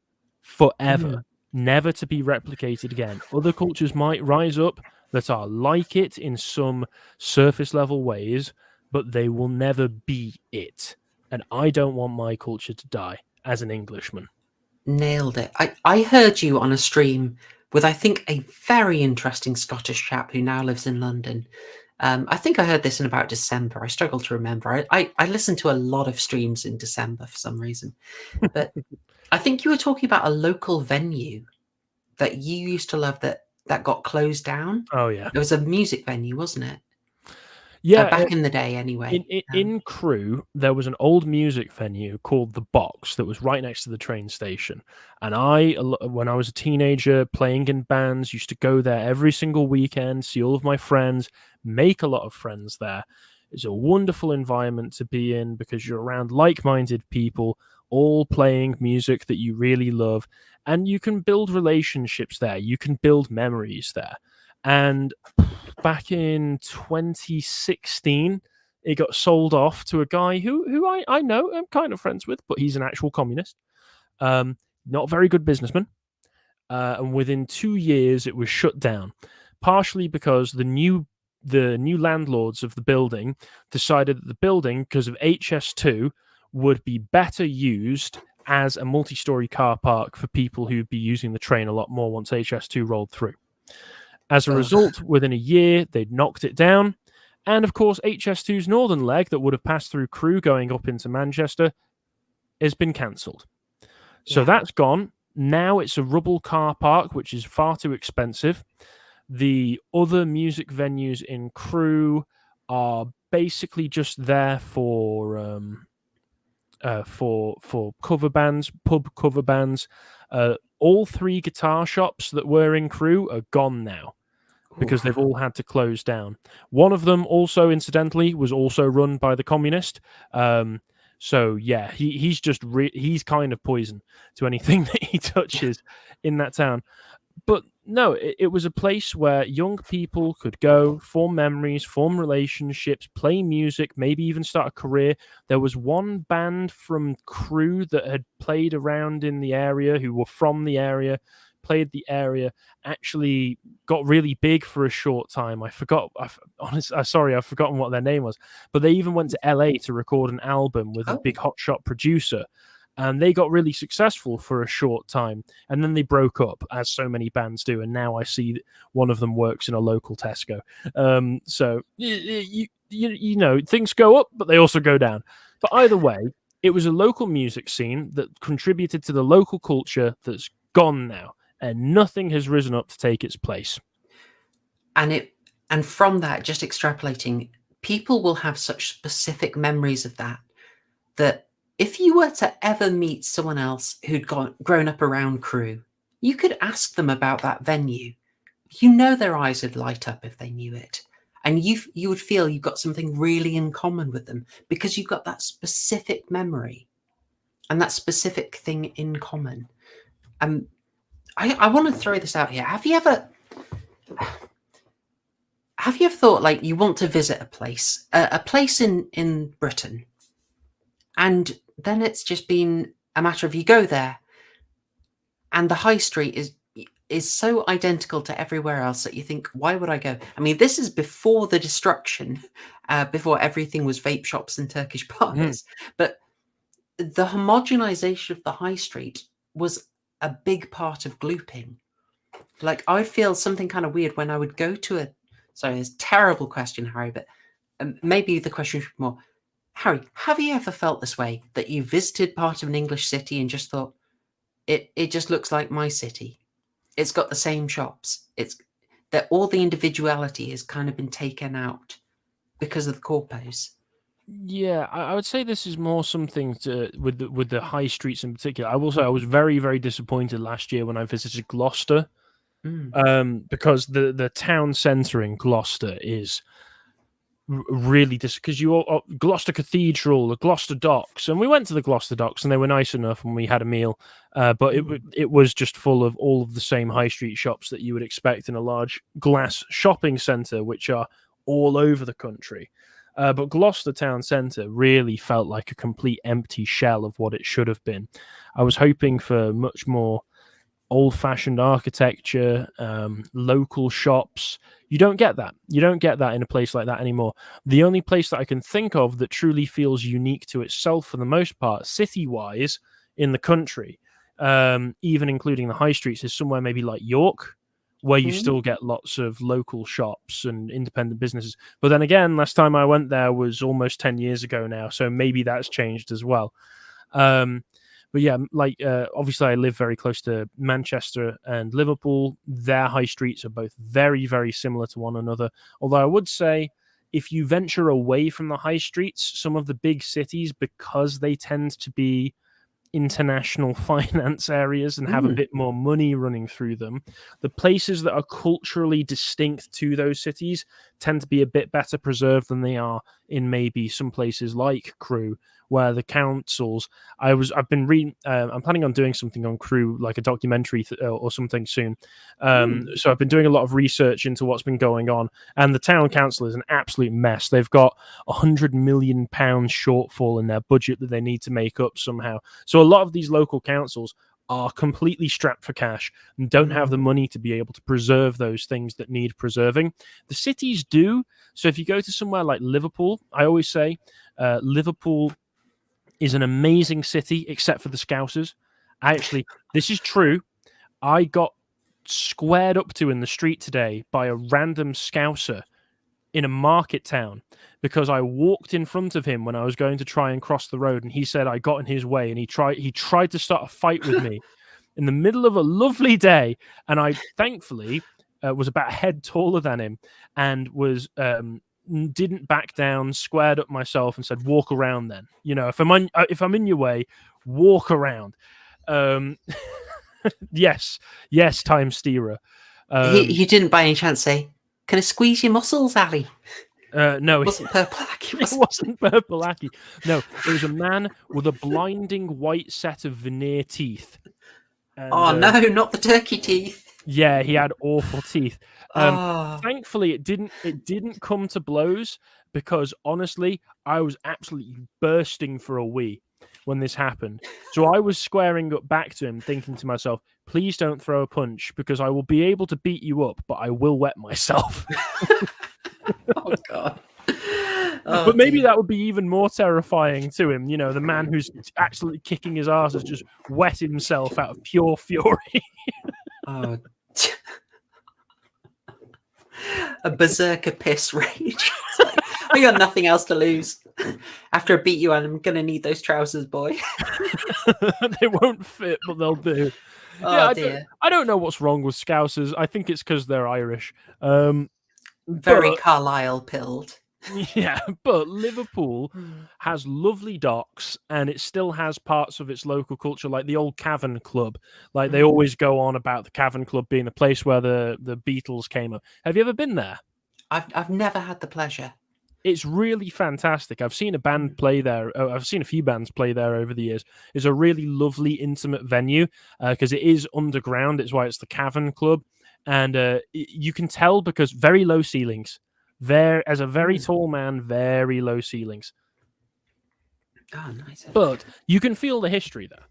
forever, never to be replicated again. Other cultures might rise up that are like it in some surface level ways, but they will never be it. And I don't want my culture to die as an Englishman. Nailed it. I heard you on a stream with, I think, a very interesting Scottish chap who now lives in London. I think I heard this in about December. I struggle to remember. I listen to a lot of streams in December for some reason. But I think you were talking about a local venue that you used to love that got closed down. Oh, yeah. It was a music venue, wasn't it? Yeah. Back in the day, anyway. In Crewe, there was an old music venue called The Box that was right next to the train station. And when I was a teenager playing in bands, used to go there every single weekend, see all of my friends, make a lot of friends there. It's a wonderful environment to be in because you're around like-minded people, all playing music that you really love. And you can build relationships there. You can build memories there. And back in 2016, it got sold off to a guy who I know, I'm kind of friends with, but he's an actual communist. Not a very good businessman. And within 2 years, it was shut down, partially because the new landlords of the building decided that the building, because of HS2, would be better used as a multi-story car park for people who'd be using the train a lot more once HS2 rolled through. As a result, within a year, they'd knocked it down. And of course, HS2's northern leg that would have passed through Crewe going up into Manchester has been cancelled. So that's gone. Now it's a rubble car park, which is far too expensive. The other music venues in Crewe are basically just there for cover bands, pub cover bands. All 3 guitar shops that were in Crewe are gone now because they've all had to close down. One of them also, incidentally, was also run by the communist. So yeah, he's just he's kind of poison to anything that he touches in that town. But no, it was a place where young people could go, form memories, form relationships, play music, maybe even start a career. There was one band from Crewe that had played around in the area, who were from the area, played the area, actually got really big for a short time. I've forgotten what their name was. But they even went to LA to record an album with a big hotshot producer. And they got really successful for a short time, and then they broke up, as so many bands do. And now I see one of them works in a local Tesco. So you know, things go up, but they also go down. But either way, it was a local music scene that contributed to the local culture that's gone now, and nothing has risen up to take its place. And from that, just extrapolating, people will have such specific memories of that if you were to ever meet someone else who'd grown up around Crewe, you could ask them about that venue. You know their eyes would light up if they knew it. And you would feel you've got something really in common with them because you've got that specific memory and that specific thing in common. I want to throw this out here. Have you ever thought, like, you want to visit a place in Britain, and then it's just been a matter of you go there and the high street is so identical to everywhere else that you think, why would I go? I mean, this is before the destruction, before everything was vape shops and Turkish barbers. But the homogenization of the high street was a big part of glooping. Like, I feel something kind of weird when I would go to a. Sorry, it's a terrible question, Harry, but maybe the question should be more, Harry, have you ever felt this way, that you visited part of an English city and just thought, it just looks like my city? It's got the same shops. It's that all the individuality has kind of been taken out because of the corpos. Yeah, I would say this is more something with the high streets in particular. I will say I was very, very disappointed last year when I visited Gloucester, because the town centre in Gloucester is really because Gloucester Cathedral, the Gloucester Docks, and we went to the Gloucester Docks and they were nice enough and we had a meal, but it was just full of all of the same high street shops that you would expect in a large glass shopping centre, which are all over the country. But Gloucester town centre really felt like a complete empty shell of what it should have been. I was hoping for much more old-fashioned architecture, local shops. You don't get that. You don't get that in a place like that anymore. The only place that I can think of that truly feels unique to itself for the most part, city-wise, in the country, even including the high streets, is somewhere maybe like York, where you still get lots of local shops and independent businesses. But then again, last time I went there was almost 10 years ago now, so maybe that's changed as well. But yeah, like obviously I live very close to Manchester and Liverpool. Their high streets are both very, very similar to one another. Although I would say if you venture away from the high streets, some of the big cities, because they tend to be international finance areas and have a bit more money running through them, the places that are culturally distinct to those cities tend to be a bit better preserved than they are in maybe some places like Crewe, where the councils. I've been reading. I'm planning on doing something on Crewe, like a documentary or something soon. So I've been doing a lot of research into what's been going on, and the town council is an absolute mess. They've got £100 million shortfall in their budget that they need to make up somehow. So a lot of these local councils are completely strapped for cash and don't have the money to be able to preserve those things that need preserving. The cities do. So if you go to somewhere like Liverpool, I always say Liverpool is an amazing city, except for the Scousers. This is true. I got squared up to in the street today by a random Scouser in a market town because I walked in front of him when I was going to try and cross the road, and he said I got in his way, and he tried to start a fight with me in the middle of a lovely day, and I thankfully was about a head taller than him and was didn't back down, squared up myself, and said, "Walk around." Then, if I'm in your way, walk around. Yes, time steerer. He didn't by any chance say, "Can I squeeze your muscles, Ali?" No, it wasn't Purple Aki. It wasn't Purple Aki. No, it was a man with a blinding white set of veneer teeth. And, no, not the turkey teeth. Yeah, he had awful teeth. Thankfully, it didn't come to blows because honestly, I was absolutely bursting for a wee when this happened. So I was squaring up back to him, thinking to myself, "Please don't throw a punch because I will be able to beat you up, but I will wet myself." Oh God. But maybe that would be even more terrifying to him. The man who's actually kicking his ass has just wet himself out of pure fury. Oh. A berserker piss rage. I got nothing else to lose. After I beat you, I'm going to need those trousers, boy. They won't fit, but they'll do. Dear. I don't know what's wrong with Scousers. I think it's because they're Irish. Very Carlisle pilled. Yeah, but Liverpool has lovely docks, and it still has parts of its local culture, like the old Cavern Club. Like they always go on about the Cavern Club being the place where the Beatles came up. Have you ever been there? I've never had the pleasure. It's really fantastic. I've seen a band play there. I've seen a few bands play there over the years. It's a really lovely, intimate venue because it is underground. It's why it's the Cavern Club. And you can tell because very low ceilings. There, as a very tall man, very low ceilings. Oh, nice. But you can feel the history there.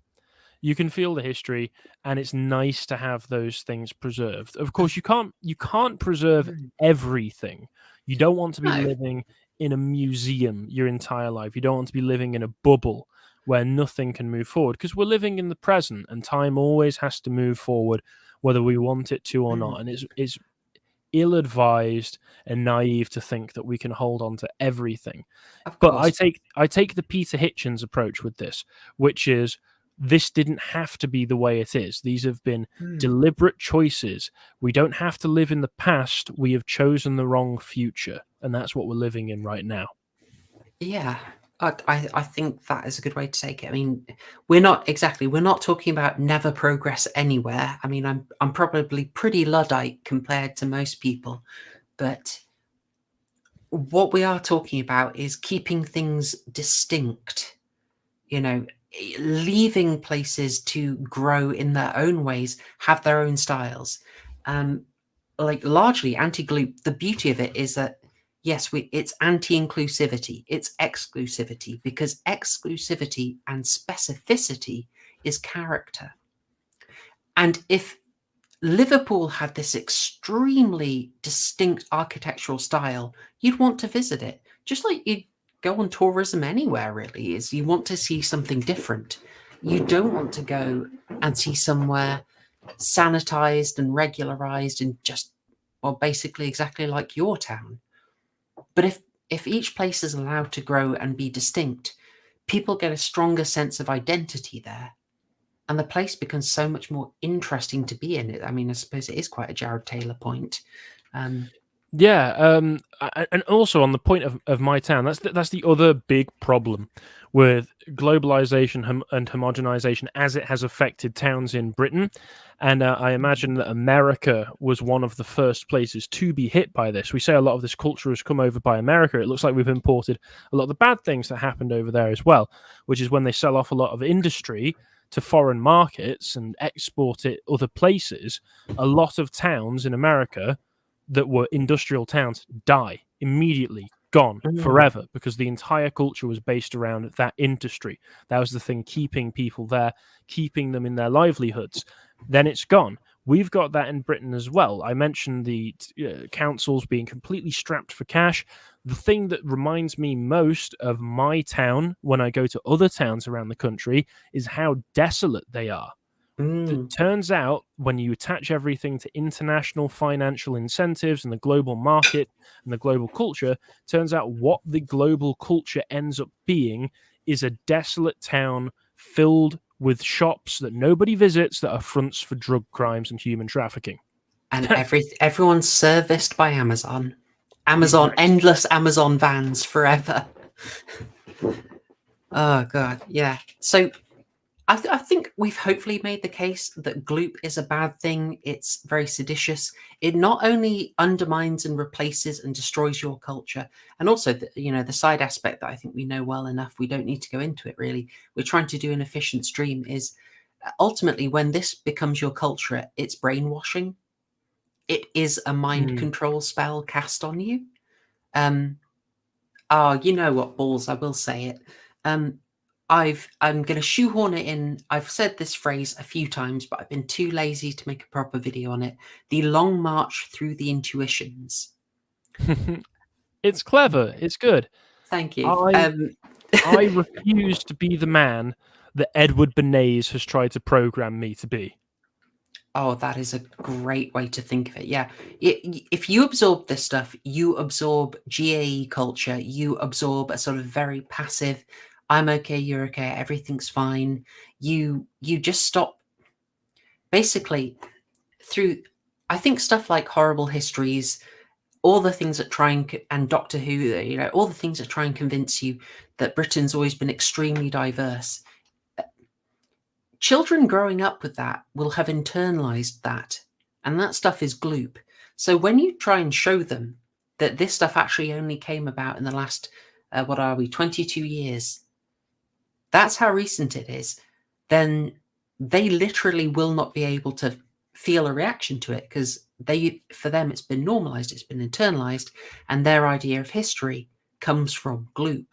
You can feel the history, and it's nice to have those things preserved. Of course, you can't preserve everything. You don't want to be No, living in a museum your entire life. You don't want to be living in a bubble where nothing can move forward, because we're living in the present, and time always has to move forward, whether we want it to or not. And it's ill-advised and naive to think that we can hold on to everything. of But course. I take the Peter Hitchens approach with this, which is this didn't have to be the way it is. These have been deliberate choices. We don't have to live in the past. We have chosen the wrong future, and that's what we're living in right now. Yeah, I think that is a good way to take it. I mean, we're not talking about never progress anywhere. I mean, I'm probably pretty Luddite compared to most people, but what we are talking about is keeping things distinct, leaving places to grow in their own ways, have their own styles. Like largely anti-gloop, the beauty of it is that yes, it's anti-inclusivity, it's exclusivity, because exclusivity and specificity is character. And if Liverpool had this extremely distinct architectural style, you'd want to visit it, just like you'd go on tourism anywhere, really, is you want to see something different. You don't want to go and see somewhere sanitized and regularized and just, well, basically exactly like your town. But if each place is allowed to grow and be distinct, people get a stronger sense of identity there. And the place becomes so much more interesting to be in. I mean, I suppose it is quite a Jared Taylor point. Yeah, and also on the point of my town, that's the other big problem with globalization and homogenization as it has affected towns in Britain. And I imagine that America was one of the first places to be hit by this. We say a lot of this culture has come over by America. It looks like we've imported a lot of the bad things that happened over there as well, which is when they sell off a lot of industry to foreign markets and export it other places. A lot of towns in America that were industrial towns die immediately, gone forever, because the entire culture was based around that industry. That was the thing keeping people there, keeping them in their livelihoods. Then it's gone. We've got that in Britain as well. I mentioned the councils being completely strapped for cash. The thing that reminds me most of my town when I go to other towns around the country is how desolate they are. It turns out when you attach everything to international financial incentives and the global market and the global culture, turns out what the global culture ends up being is a desolate town filled with shops that nobody visits that are fronts for drug crimes and human trafficking. And everyone's serviced by Amazon. Endless Amazon vans forever. Oh, God, yeah. So I think we've hopefully made the case that gloop is a bad thing. It's very seditious. It not only undermines and replaces and destroys your culture, and also the side aspect that I think we know well enough, we don't need to go into it really. We're trying to do an efficient stream, is ultimately when this becomes your culture, it's brainwashing. It is a mind control spell cast on you. You know what, balls, I will say it. I'm going to shoehorn it in. I've said this phrase a few times, but I've been too lazy to make a proper video on it. The long march through the intuitions. It's clever. It's good. Thank you. I refuse to be the man that Edward Bernays has tried to program me to be. Oh, that is a great way to think of it. Yeah. If you absorb this stuff, you absorb GAE culture, you absorb a sort of very passive, I'm okay, you're okay, everything's fine. You just stop. Basically, through, I think stuff like horrible histories, all the things that try and Doctor Who, all the things that try and convince you that Britain's always been extremely diverse. Children growing up with that will have internalized that, and that stuff is gloop. So when you try and show them that this stuff actually only came about in the last, 22 years, that's how recent it is, then they literally will not be able to feel a reaction to it, because for them it's been normalized, it's been internalized, and their idea of history comes from gloop,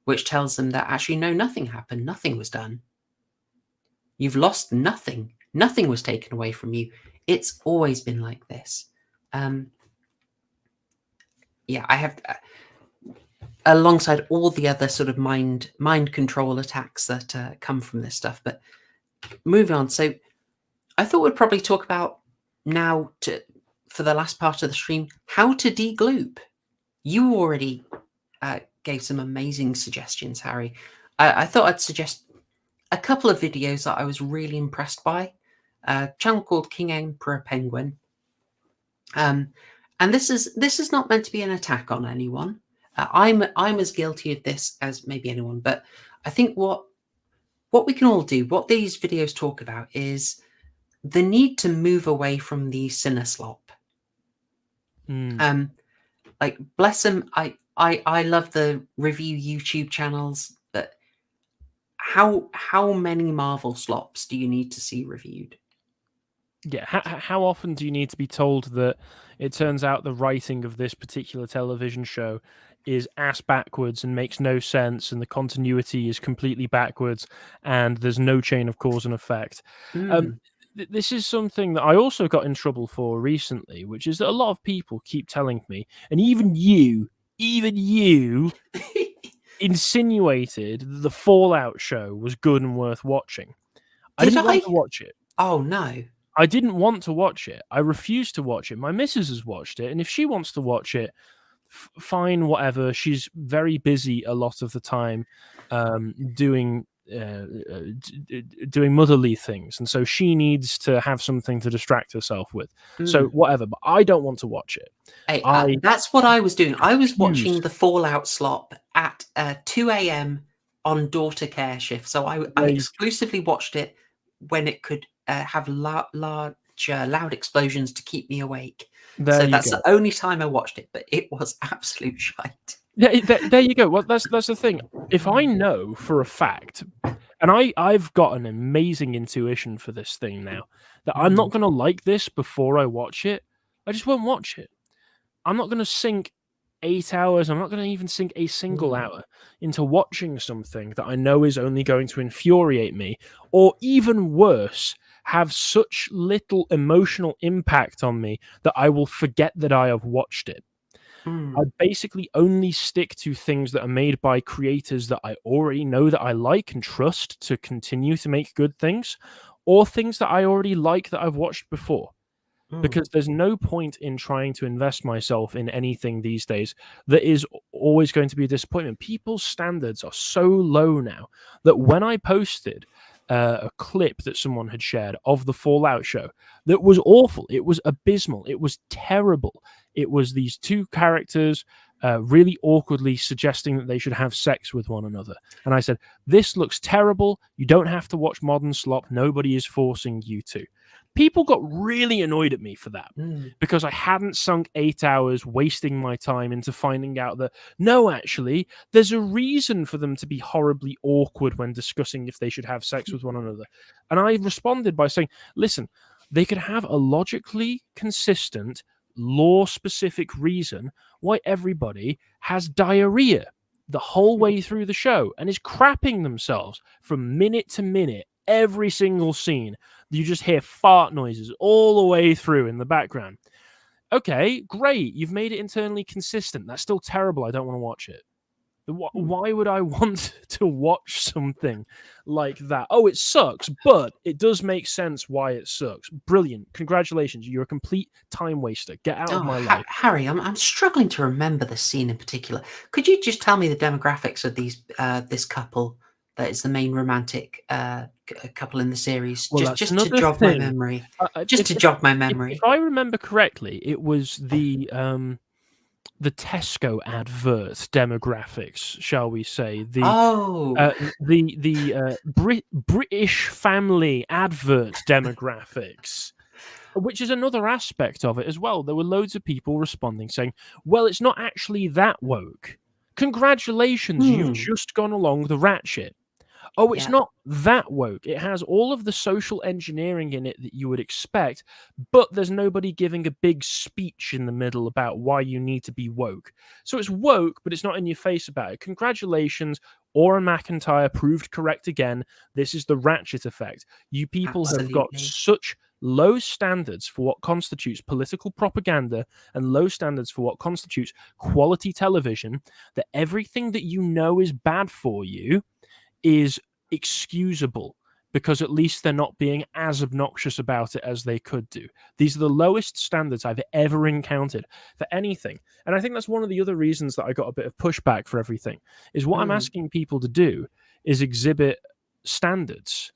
which tells them that actually no, nothing happened, nothing was done. You've lost nothing. Nothing was taken away from you. It's always been like this. Yeah, I have, alongside all the other sort of mind control attacks that come from this stuff. But moving on. So I thought we'd probably talk about now, for the last part of the stream, how to de-gloop. You already gave some amazing suggestions, Harry. I thought I'd suggest a couple of videos that I was really impressed by. A channel called King Emperor Penguin. And this is not meant to be an attack on anyone. I'm as guilty of this as maybe anyone, but I think what we can all do, what these videos talk about, is the need to move away from the cineslop. Like, bless them, I love the review YouTube channels, but how many Marvel slops do you need to see reviewed? Yeah, how often do you need to be told that it turns out the writing of this particular television show is ass backwards and makes no sense, and the continuity is completely backwards, and there's no chain of cause and effect? This is something that I also got in trouble for recently, which is that a lot of people keep telling me, and even you insinuated that the Fallout show was good and worth watching. I didn't want to watch it. Oh, no. I didn't want to watch it. I refused to watch it. My missus has watched it, and if she wants to watch it, fine, whatever. She's very busy a lot of the time, doing motherly things, and so she needs to have something to distract herself with. So whatever. But I don't want to watch it. Hey, that's what I was doing. I was watching the Fallout slop at 2 a.m. on daughter care shift. So I exclusively watched it when it could have loud explosions to keep me awake. So that's the only time I watched it, but it was absolute shite. Yeah, there you go. Well, that's the thing. If I know for a fact, and I've got an amazing intuition for this thing now, that I'm not going to like this before I watch it, I just won't watch it. I'm not going to sink 8 hours. I'm not going to even sink a single hour into watching something that I know is only going to infuriate me, or even worse, have such little emotional impact on me that I will forget that I have watched it. I basically only stick to things that are made by creators that I already know that I like and trust to continue to make good things, or things that I already like that I've watched before. Because there's no point in trying to invest myself in anything these days that is always going to be a disappointment. People's standards are so low now that when I posted a clip that someone had shared of the Fallout show that was awful, it was abysmal, it was terrible. It was these two characters really awkwardly suggesting that they should have sex with one another. And I said, this looks terrible. You don't have to watch modern slop. Nobody is forcing you to. People got really annoyed at me for that because I hadn't sunk 8 hours wasting my time into finding out that, no, actually, there's a reason for them to be horribly awkward when discussing if they should have sex with one another. And I responded by saying, listen, they could have a logically consistent, law-specific reason why everybody has diarrhea the whole way through the show and is crapping themselves from minute to minute, every single scene. You just hear fart noises all the way through in the background. Okay, great. You've made it internally consistent. That's still terrible. I don't want to watch it. Why would I want to watch something like that? Oh, it sucks, but it does make sense why it sucks. Brilliant. Congratulations. You're a complete time waster. Get out of my life. Harry, I'm struggling to remember the scene in particular. Could you just tell me the demographics of this couple that is the main romantic couple in the series? Well, just to jog my memory. If I remember correctly, it was the Tesco advert demographics, shall we say? British family advert demographics, which is another aspect of it as well. There were loads of people responding saying, "Well, it's not actually that woke. Congratulations, you've just gone along the ratchet." Oh, it's not that woke. It has all of the social engineering in it that you would expect, but there's nobody giving a big speech in the middle about why you need to be woke. So it's woke, but it's not in your face about it. Congratulations. Oren McIntyre proved correct again. This is the ratchet effect. You people have got Absolutely. such low standards for what constitutes political propaganda and low standards for what constitutes quality television that everything that you know is bad for you is excusable, because at least they're not being as obnoxious about it as they could do. These are the lowest standards I've ever encountered for anything. And I think that's one of the other reasons that I got a bit of pushback for everything, is what I'm asking people to do is exhibit standards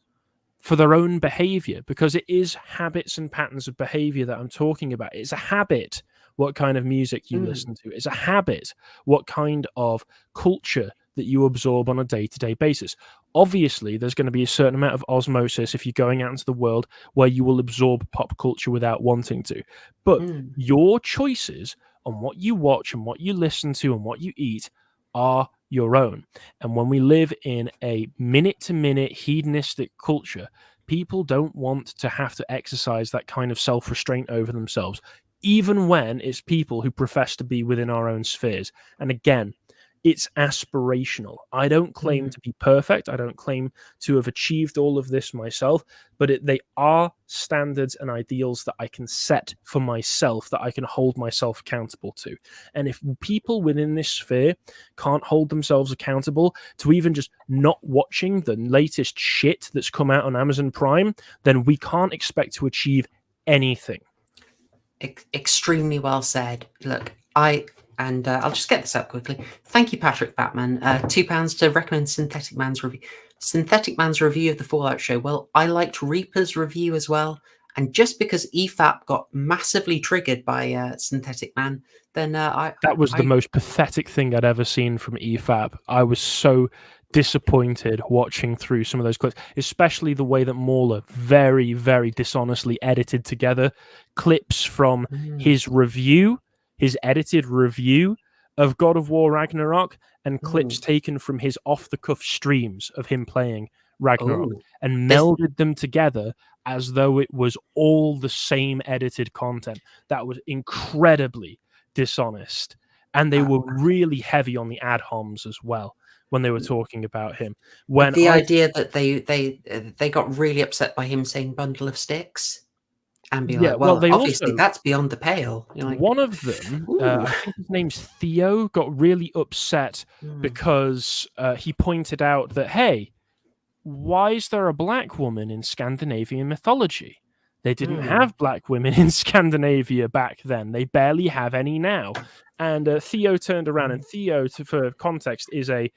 for their own behavior, because it is habits and patterns of behavior that I'm talking about. It's a habit what kind of music you listen to. It's a habit what kind of culture that you absorb on a day-to-day basis. Obviously, there's going to be a certain amount of osmosis if you're going out into the world where you will absorb pop culture without wanting to. But your choices on what you watch and what you listen to and what you eat are your own. And when we live in a minute-to-minute hedonistic culture, people don't want to have to exercise that kind of self-restraint over themselves, even when it's people who profess to be within our own spheres. And again, it's aspirational. I don't claim to be perfect. I don't claim to have achieved all of this myself, but they are standards and ideals that I can set for myself, that I can hold myself accountable to. And if people within this sphere can't hold themselves accountable to even just not watching the latest shit that's come out on Amazon Prime, then we can't expect to achieve anything. Extremely well said. Look, I'll just get this up quickly. Thank you, Patrick Batman. £2 to recommend Synthetic Man's review. Synthetic Man's review of the Fallout show. Well, I liked Reaper's review as well. And just because EFAP got massively triggered by Synthetic Man, then that was the most pathetic thing I'd ever seen from EFAP. I was so disappointed watching through some of those clips, especially the way that Mauler very, very dishonestly edited together clips from his review, his edited review of God of War Ragnarok, and clips taken from his off-the-cuff streams of him playing Ragnarok, and melded them together as though it was all the same edited content. That was incredibly dishonest. And they were really heavy on the ad homs as well when they were talking about him. When the idea that they got really upset by him saying bundle of sticks and be like, well, obviously that's beyond the pale. Like, one of them, I think his name's Theo, got really upset because he pointed out that, hey, why is there a black woman in Scandinavian mythology? They didn't have black women in Scandinavia back then. They barely have any now. And Theo turned around, and Theo, for context, is a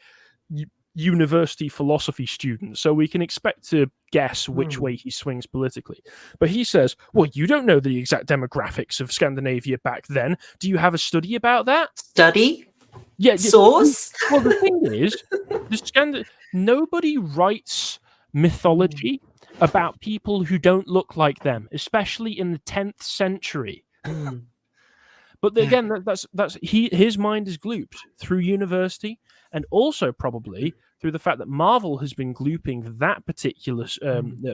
university philosophy student, so we can expect to guess which way he swings politically. But he says, well, you don't know the exact demographics of Scandinavia back then. Do you have a study about that? Study? Yeah. Source? Well, the thing is, nobody writes mythology about people who don't look like them, especially in the 10th century. But again, his mind is glooped through university, and also probably through the fact that Marvel has been glooping that particular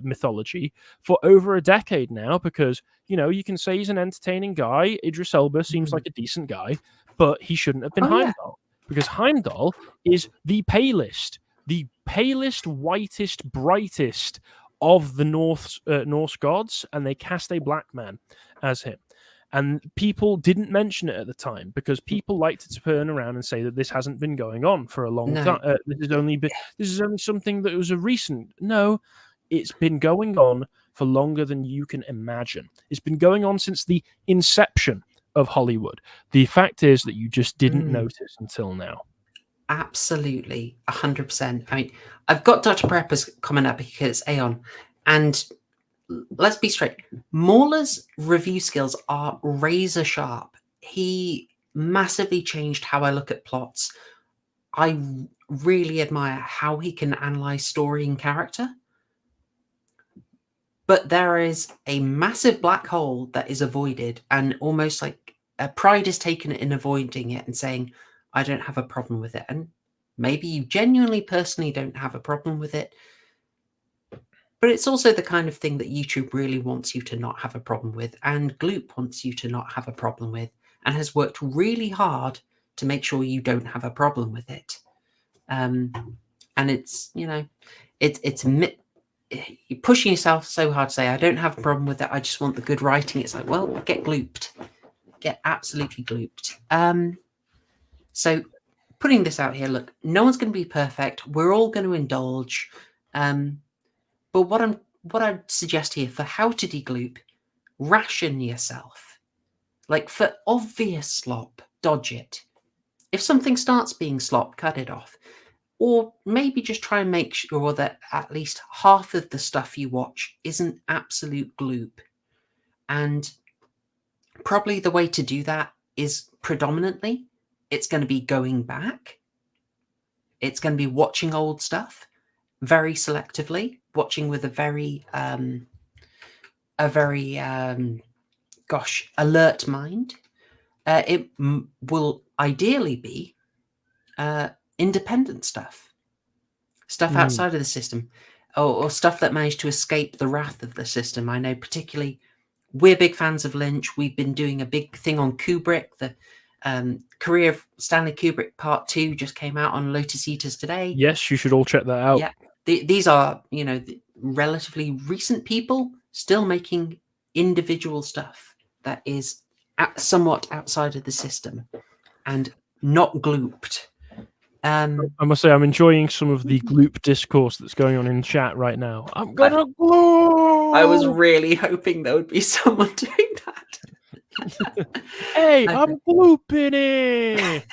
mythology for over a decade now, because, you can say he's an entertaining guy. Idris Elba seems like a decent guy, but he shouldn't have been Heimdall, because Heimdall is the palest, whitest, brightest of the Norse gods, and they cast a black man as him. And people didn't mention it at the time because people like to turn around and say that this hasn't been going on for a long time. This is only something that was a recent. No, it's been going on for longer than you can imagine. It's been going on since the inception of Hollywood. The fact is that you just didn't notice until now. Absolutely, 100%. I mean, I've got Dr. Prepper's comment up because Aeon, and let's be straight. Mauler's review skills are razor sharp. He massively changed how I look at plots. I really admire how he can analyze story and character. But there is a massive black hole that is avoided, and almost like pride is taken in avoiding it and saying, I don't have a problem with it. And maybe you genuinely, personally don't have a problem with it. But it's also the kind of thing that YouTube really wants you to not have a problem with, and Gloop wants you to not have a problem with, and has worked really hard to make sure you don't have a problem with it. and it's you're pushing yourself so hard to say, I don't have a problem with it, I just want the good writing. It's like, well, get glooped. Get absolutely glooped. So putting this out here, look, no one's going to be perfect. We're all going to indulge. But what I'd suggest here for how to degloop, ration yourself. Like for obvious slop, dodge it. If something starts being slop, cut it off. Or maybe just try and make sure that at least half of the stuff you watch isn't absolute gloop. And probably the way to do that is predominantly it's going to be going back. It's going to be watching old stuff very selectively, watching with a very alert mind. It will ideally be independent stuff outside of the system, or stuff that managed to escape the wrath of the system. I know particularly we're big fans of Lynch. We've been doing a big thing on Kubrick. The career of Stanley Kubrick Part 2 just came out on Lotus Eaters today. Yes, you should all check that out. Yeah, these are relatively recent people still making individual stuff that is somewhat outside of the system and not glooped. I must say, I'm enjoying some of the gloop discourse that's going on in chat right now. I'm gonna gloop! I was really hoping there would be someone doing that. Hey, I'm glooping it!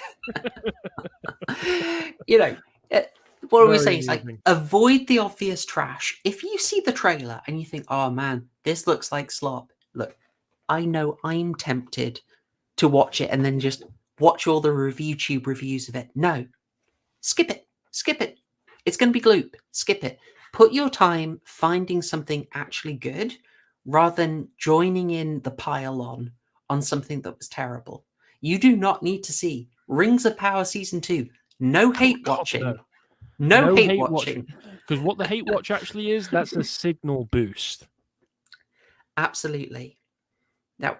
What are we saying? It's like, avoid the obvious trash. If you see the trailer and you think, oh man, this looks like slop, look, I know I'm tempted to watch it and then just watch all the ReviewTube reviews of it. No. Skip it. It's going to be gloop. Skip it. Put your time finding something actually good rather than joining in the pile on something that was terrible. You do not need to see Rings of Power Season 2. No hate watching. No hate watching. Because what the hate watch actually is, that's a signal boost. Absolutely. Now,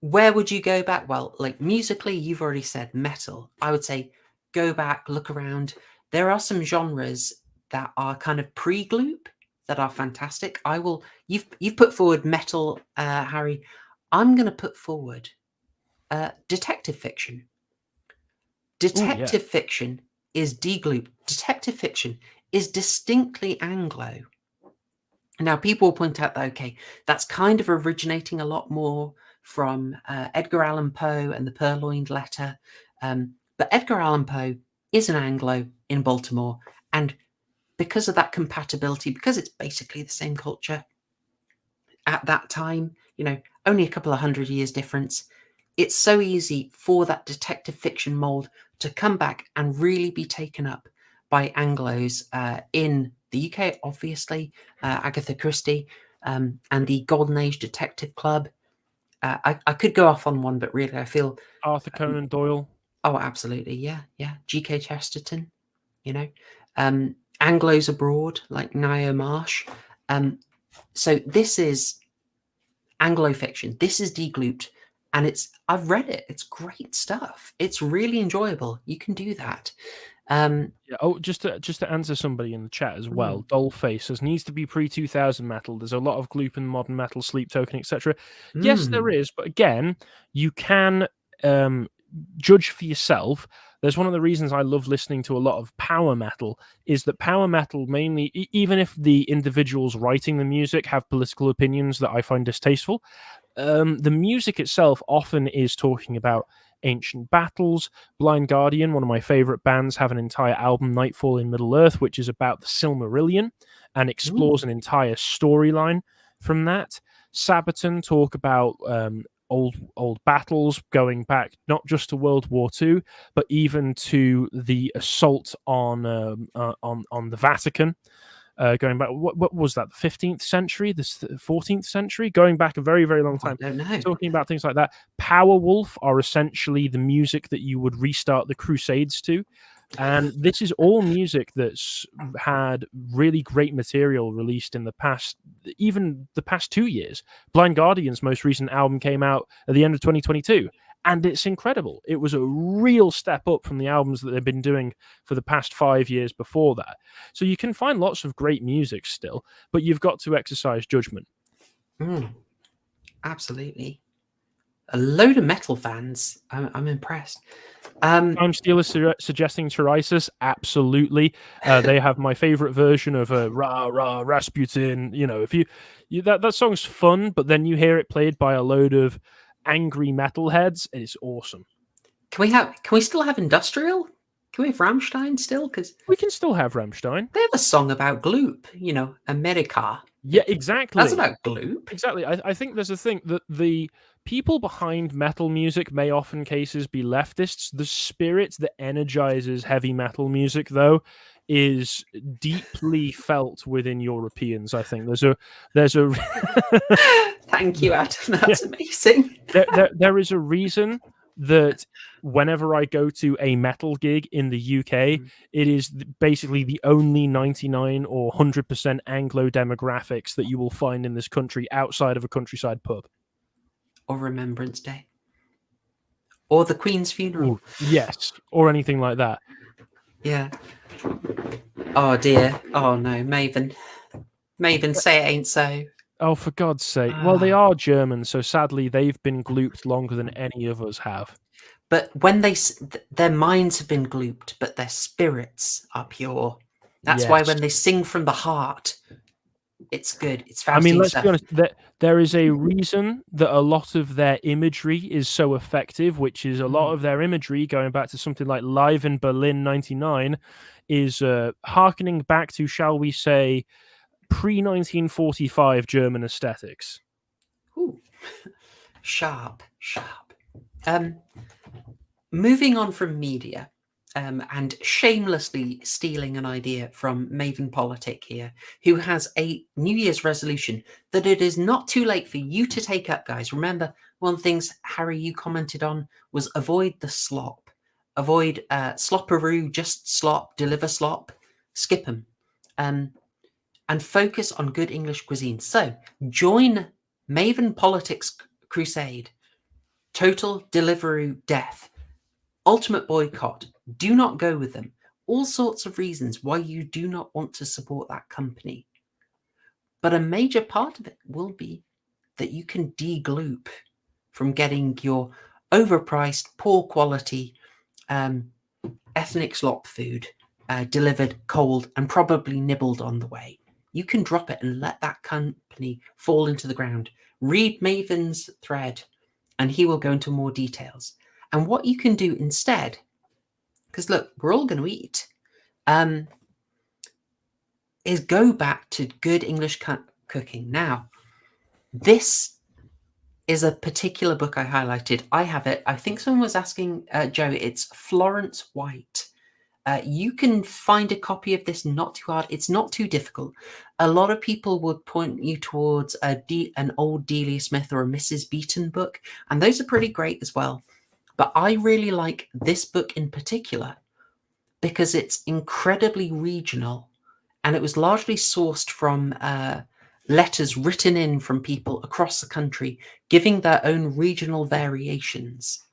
where would you go back? Well, like musically, you've already said metal. I would say go back, look around. There are some genres that are kind of pre-gloop that are fantastic. You've put forward metal, Harry. I'm going to put forward detective fiction. Detective fiction is de-gloop. Detective fiction is distinctly Anglo. Now, people will point out that, okay, that's kind of originating a lot more from Edgar Allan Poe and the Purloined Letter. But Edgar Allan Poe is an Anglo in Baltimore. And because of that compatibility, because it's basically the same culture at that time, only a couple of 100 years difference, it's so easy for that detective fiction mold to come back and really be taken up by Anglos in the UK, obviously, Agatha Christie and the Golden Age Detective Club. I could go off on one, but really I feel... Arthur Conan Doyle. Oh, absolutely. Yeah. G.K. Chesterton, Anglos abroad, like Nio Marsh. So this is Anglo fiction. This is de-glooped. And I've read it. It's great stuff. It's really enjoyable. You can do that. Just to answer somebody in the chat as well, Dollface says needs to be pre-2000 metal. There's a lot of gloop in modern metal, Sleep Token, etc. Yes, there is, but again, you can judge for yourself. There's one of the reasons I love listening to a lot of power metal is that power metal mainly, even if the individuals writing the music have political opinions that I find distasteful, the music itself often is talking about ancient battles. Blind Guardian, one of my favorite bands, have an entire album, Nightfall in Middle-earth, which is about the Silmarillion and explores an entire storyline from that. Sabaton talk about old battles going back not just to World War II, but even to the assault on the Vatican. Going back, what was that? The 15th century, the 14th century, going back a very, very long time. I don't know. Talking about things like that. Powerwolf are essentially the music that you would restart the Crusades to. And this is all music that's had really great material released in the past, even the past 2 years. Blind Guardian's most recent album came out at the end of 2022. and it's incredible. It was a real step up from the albums that they've been doing for the past 5 years before that. So you can find lots of great music still, but you've got to exercise judgment. Absolutely. A load of metal fans. I'm impressed. Time Steel is suggesting Psoriasis. Absolutely. They have my favorite version of Rah Rah Rasputin. You know, if you that song's fun, but then you hear it played by a load of angry metalheads, it's awesome. Can we still have industrial? Can we have Rammstein still? Because we can still have Rammstein. They have a song about gloop, you know, America. Yeah, exactly. That's about gloop. Exactly. I think there's a thing that the people behind metal music may often cases be leftists. The spirit that energizes heavy metal music, though, is deeply felt within Europeans. I think there's a Thank you, Adam. That's amazing. There is a reason that whenever I go to a metal gig in the UK, it is basically the only 99 or 100% Anglo demographics that you will find in this country outside of a countryside pub. Or Remembrance Day. Or the Queen's funeral. Ooh, yes, or anything like that. Yeah. Oh, dear. Oh, no, Maven. Maven, say it ain't so. Oh, for God's sake. Well, they are German, so sadly they've been glooped longer than any of us have. But when their minds have been glooped, but their spirits are pure. That's why when they sing from the heart, it's good. It's Faustine. I mean, let's be honest, there is a reason that a lot of their imagery is so effective, which is a lot of their imagery, going back to something like Live in Berlin 99, is harkening back to, shall we say, pre-1945 German aesthetics. Ooh. Sharp. Moving on from media, and shamelessly stealing an idea from Maven Politic here, who has a New Year's resolution that it is not too late for you to take up, guys. Remember, one of the things, Harry, you commented on was avoid the slop. Avoid slopperoo, just slop, deliver slop, skip them. And focus on good English cuisine. So join Maven Politics Crusade. Total Deliveroo death. Ultimate boycott. Do not go with them. All sorts of reasons why you do not want to support that company. But a major part of it will be that you can de-gloop from getting your overpriced, poor quality ethnic slop food delivered cold and probably nibbled on the way. You can drop it and let that company fall into the ground. Read Maven's thread and he will go into more details. And what you can do instead, because look, we're all going to eat, is go back to good English cooking. Now, this is a particular book I highlighted. I have it. I think someone was asking, Joe, it's Florence White. You can find a copy of this not too hard. It's not too difficult. A lot of people would point you towards an old Delia Smith or a Mrs. Beeton book, and those are pretty great as well. But I really like this book in particular because it's incredibly regional, and it was largely sourced from letters written in from people across the country, giving their own regional variations.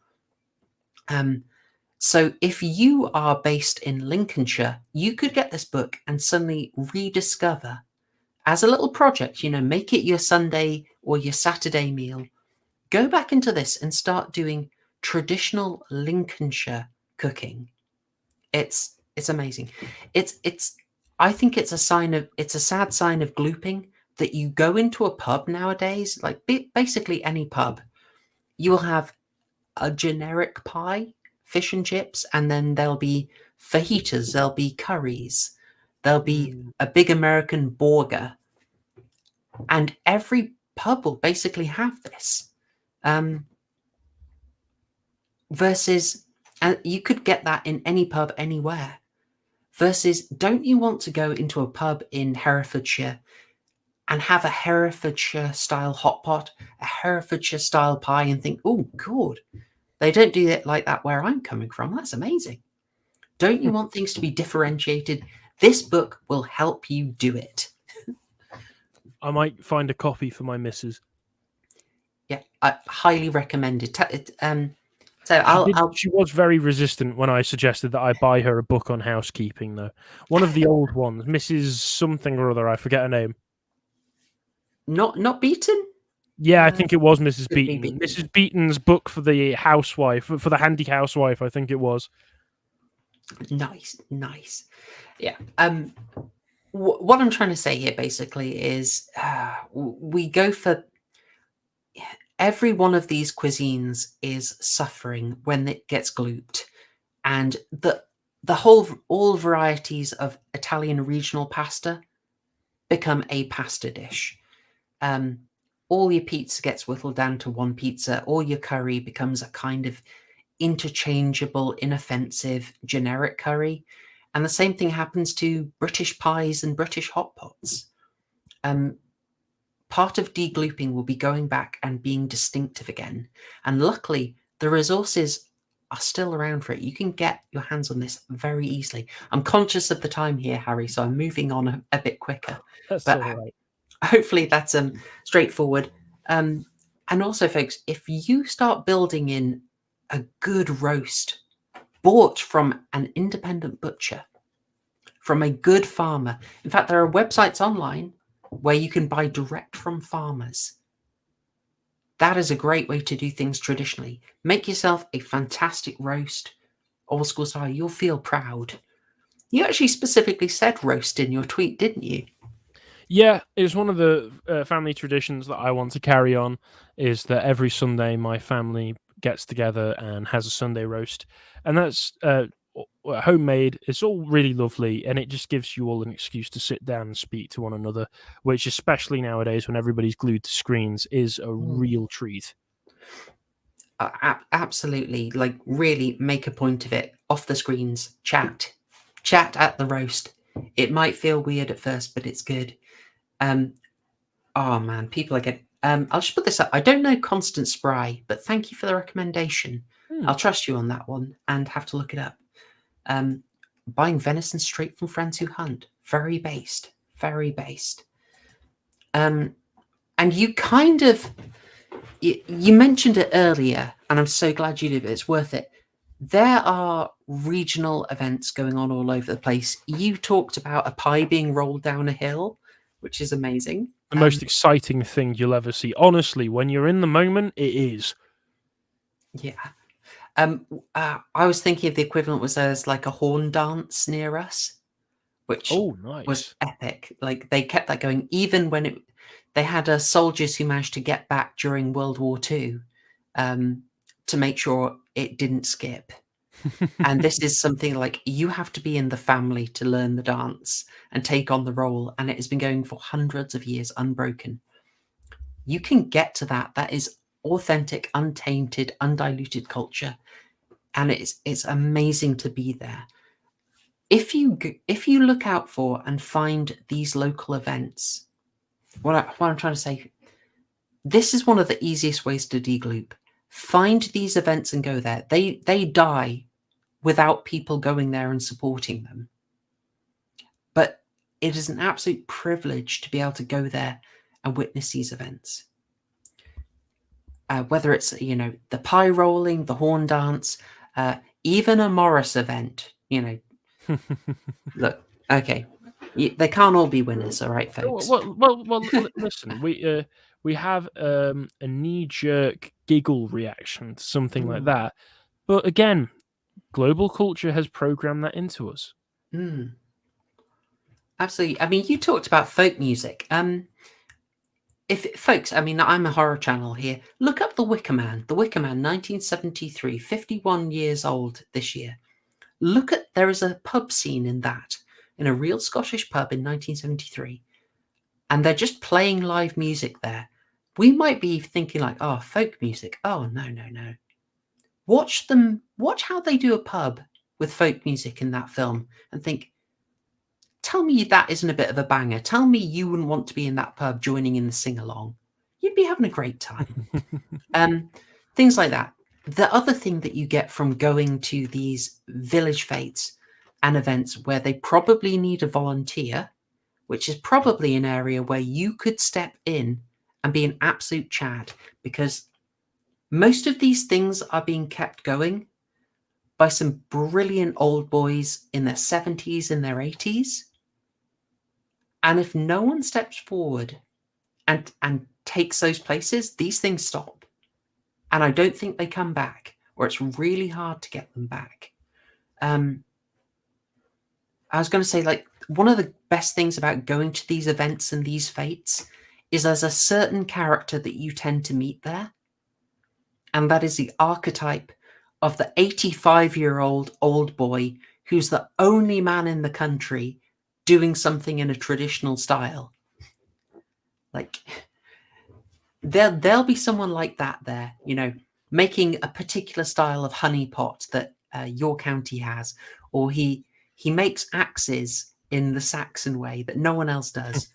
So if you are based in Lincolnshire, you could get this book and suddenly rediscover, as a little project, you know, make it your Sunday or your Saturday meal. Go back into this and start doing traditional Lincolnshire cooking. It's amazing. I think it's a sad sign of glooping that you go into a pub nowadays, like basically any pub, you will have a generic pie, fish and chips, and then there'll be fajitas, there'll be curries, there'll be a big American burger, and every pub will basically have this. Versus, and you could get that in any pub anywhere. Versus, don't you want to go into a pub in Herefordshire and have a Herefordshire style hot pot, a Herefordshire style pie, and think, oh, good. They don't do it like that where I'm coming from. That's amazing. Don't you want things to be differentiated? This book will help you do it. I might find a copy for my missus. Yeah, I highly recommend it. So She was very resistant when I suggested that I buy her a book on housekeeping, though. One of the old ones, Mrs. Something or other, I forget her name. not Beaton. Yeah, I think it was Mrs. Could be Beaton. Mrs. Beaton's book for the housewife, for the handy housewife, I think it was. Nice. Yeah. What I'm trying to say here basically is we go for every one of these cuisines is suffering when it gets glooped, and all varieties of Italian regional pasta become a pasta dish. All your pizza gets whittled down to one pizza. All your curry becomes a kind of interchangeable, inoffensive, generic curry. And the same thing happens to British pies and British hot pots. Part of de-glooping will be going back and being distinctive again. And luckily, the resources are still around for it. You can get your hands on this very easily. I'm conscious of the time here, Harry, so I'm moving on a bit quicker. That's but all right. Hopefully that's straightforward. And also, folks, if you start building in a good roast bought from an independent butcher, from a good farmer. In fact, there are websites online where you can buy direct from farmers. That is a great way to do things traditionally. Make yourself a fantastic roast, old school style. You'll feel proud. You actually specifically said roast in your tweet, didn't you? Yeah, it's one of the family traditions that I want to carry on, is that every Sunday my family gets together and has a Sunday roast. And that's homemade. It's all really lovely, and it just gives you all an excuse to sit down and speak to one another, which, especially nowadays when everybody's glued to screens, is a real treat. Absolutely. Like, really make a point of it. Off the screens, chat at the roast. It might feel weird at first, but it's good. Oh man, people are getting. I'll just put this up. I don't know Constance Spry, but thank you for the recommendation. I'll trust you on that one and have to look it up. Buying venison straight from friends who hunt. Very based. And you kind of you mentioned it earlier, and I'm so glad you did. But it's worth it. There are regional events going on all over the place. You talked about a pie being rolled down a hill, which is amazing. The most exciting thing you'll ever see. Honestly, when you're in the moment, it is. Yeah. I was thinking of the equivalent was there's like a horn dance near us, which nice. was epic. Like, they kept that going even when they had soldiers who managed to get back during World War II to make sure it didn't skip. And this is something like you have to be in the family to learn the dance and take on the role, and it has been going for hundreds of years unbroken. You can get to that. That is authentic, untainted, undiluted culture, and it's amazing to be there. If you look out for and find these local events, what I'm trying to say, this is one of the easiest ways to de-gloop. Find these events and go there. They die without people going there and supporting them. But it is an absolute privilege to be able to go there and witness these events. Whether it's, the pie rolling, the horn dance, even a Morris event, Look, okay. They can't all be winners, all right, folks? Well, listen, we have a knee-jerk giggle reaction to something like that. But again, global culture has programmed that into us. Absolutely. I mean, you talked about folk music. Folks, I mean, I'm a horror channel here. Look up The Wicker Man. The Wicker Man, 1973, 51 years old this year. There is a pub scene in that, in a real Scottish pub in 1973. And they're just playing live music there. We might be thinking like, oh, folk music. Oh, no. Watch how they do a pub with folk music in that film and think, tell me that isn't a bit of a banger. Tell me you wouldn't want to be in that pub joining in the sing-along. You'd be having a great time. Things like that. The other thing that you get from going to these village fetes and events where they probably need a volunteer, which is probably an area where you could step in and be an absolute Chad, because Most of these things are being kept going by some brilliant old boys in their 70s and their 80s. And if no one steps forward and takes those places, these things stop. And I don't think they come back, or it's really hard to get them back. I was going to say, like, one of the best things about going to these events and these fates is there's a certain character that you tend to meet there. And that is the archetype of the 85-year-old old boy who's the only man in the country doing something in a traditional style. Like, there'll be someone like that there, you know, making a particular style of honey pot that your county has, or he makes axes in the Saxon way that no one else does.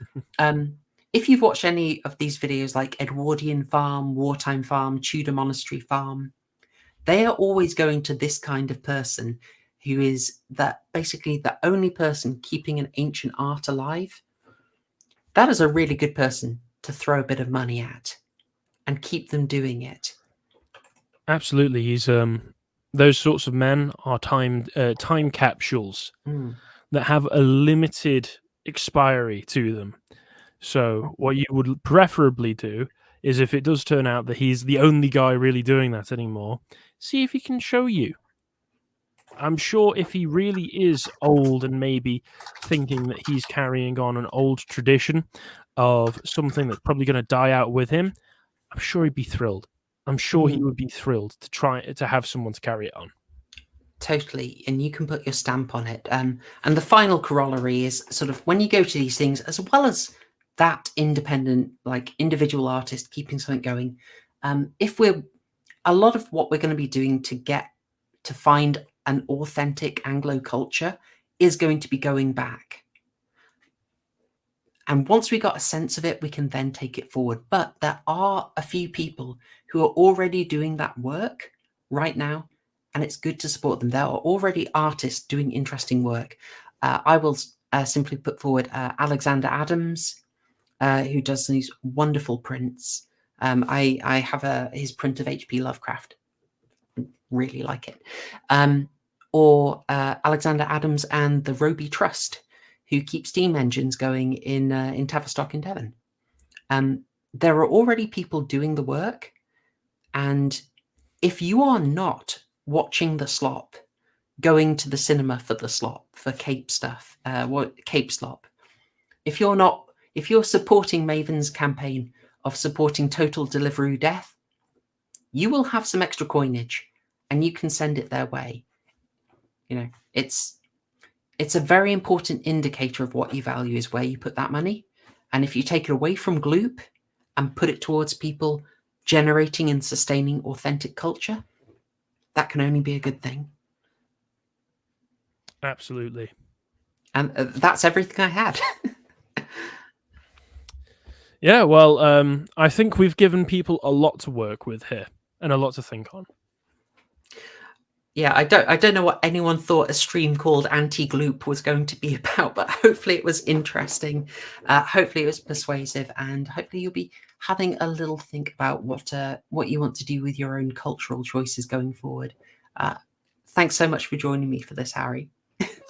If you've watched any of these videos like Edwardian Farm, Wartime Farm, Tudor Monastery Farm, they are always going to this kind of person who is that basically the only person keeping an ancient art alive. That is a really good person to throw a bit of money at and keep them doing it. Absolutely. He's those sorts of men are time capsules that have a limited expiry to them. So what you would preferably do is, if it does turn out that he's the only guy really doing that anymore, see if he can show you. I'm sure if he really is old and maybe thinking that he's carrying on an old tradition of something that's probably going to die out with him, I'm sure he'd be thrilled. I'm sure he would be thrilled to try to have someone to carry it on. Totally, and you can put your stamp on it. And the final corollary is sort of when you go to these things, as well as that independent, like individual artist keeping something going, if we're a lot of what we're going to be doing to get to find an authentic Anglo culture is going to be going back. And once we got a sense of it, we can then take it forward. But there are a few people who are already doing that work right now, and it's good to support them. There are already artists doing interesting work. I will simply put forward Alexander Adams, who does these wonderful prints. I have his print of H.P. Lovecraft. Really like it. Or Alexander Adams and the Roby Trust, who keep steam engines going in Tavistock in Devon. There are already people doing the work, and if you are not watching the slop, going to the cinema for the slop, for Cape stuff, Cape slop, if you're supporting Maven's campaign of supporting Total Deliveroo Death, you will have some extra coinage, and you can send it their way. You know, it's a very important indicator of what you value is where you put that money. And if you take it away from Gloop and put it towards people generating and sustaining authentic culture, that can only be a good thing. Absolutely. And that's everything I had. Yeah, well, I think we've given people a lot to work with here and a lot to think on. Yeah, I don't know what anyone thought a stream called Anti-Gloop was going to be about, but hopefully it was interesting. Hopefully it was persuasive, and hopefully you'll be having a little think about what you want to do with your own cultural choices going forward. Thanks so much for joining me for this, Harry.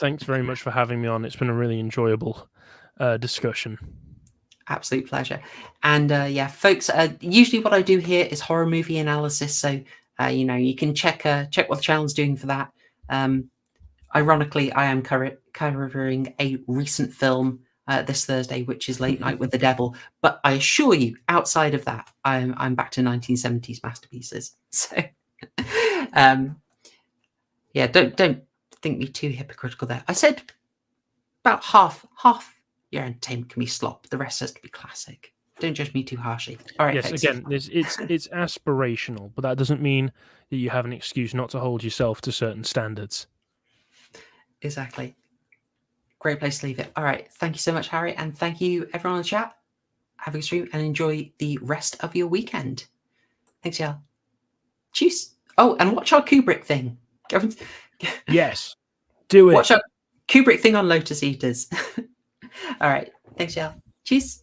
Thanks very much for having me on. It's been a really enjoyable discussion. Absolute pleasure. And yeah, folks, usually what I do here is horror movie analysis, so you can check what the channel's doing for that. Ironically, I am covering a recent film this Thursday, which is Late Night with the Devil. But I assure you, outside of that, I'm back to 1970s masterpieces. So, yeah, don't think me too hypocritical there. I said about half your entertainment can be slop. The rest has to be classic. Don't judge me too harshly. All right. Yes, thanks. Again, it's aspirational, but that doesn't mean that you have an excuse not to hold yourself to certain standards. Exactly. Great place to leave it. All right. Thank you so much, Harry, and thank you everyone on the chat. Have a good stream and enjoy the rest of your weekend. Thanks, y'all. Cheers. Oh, and watch our Kubrick thing. Yes, do it. Watch our Kubrick thing on Lotus Eaters. All right. Thanks, y'all. Cheers.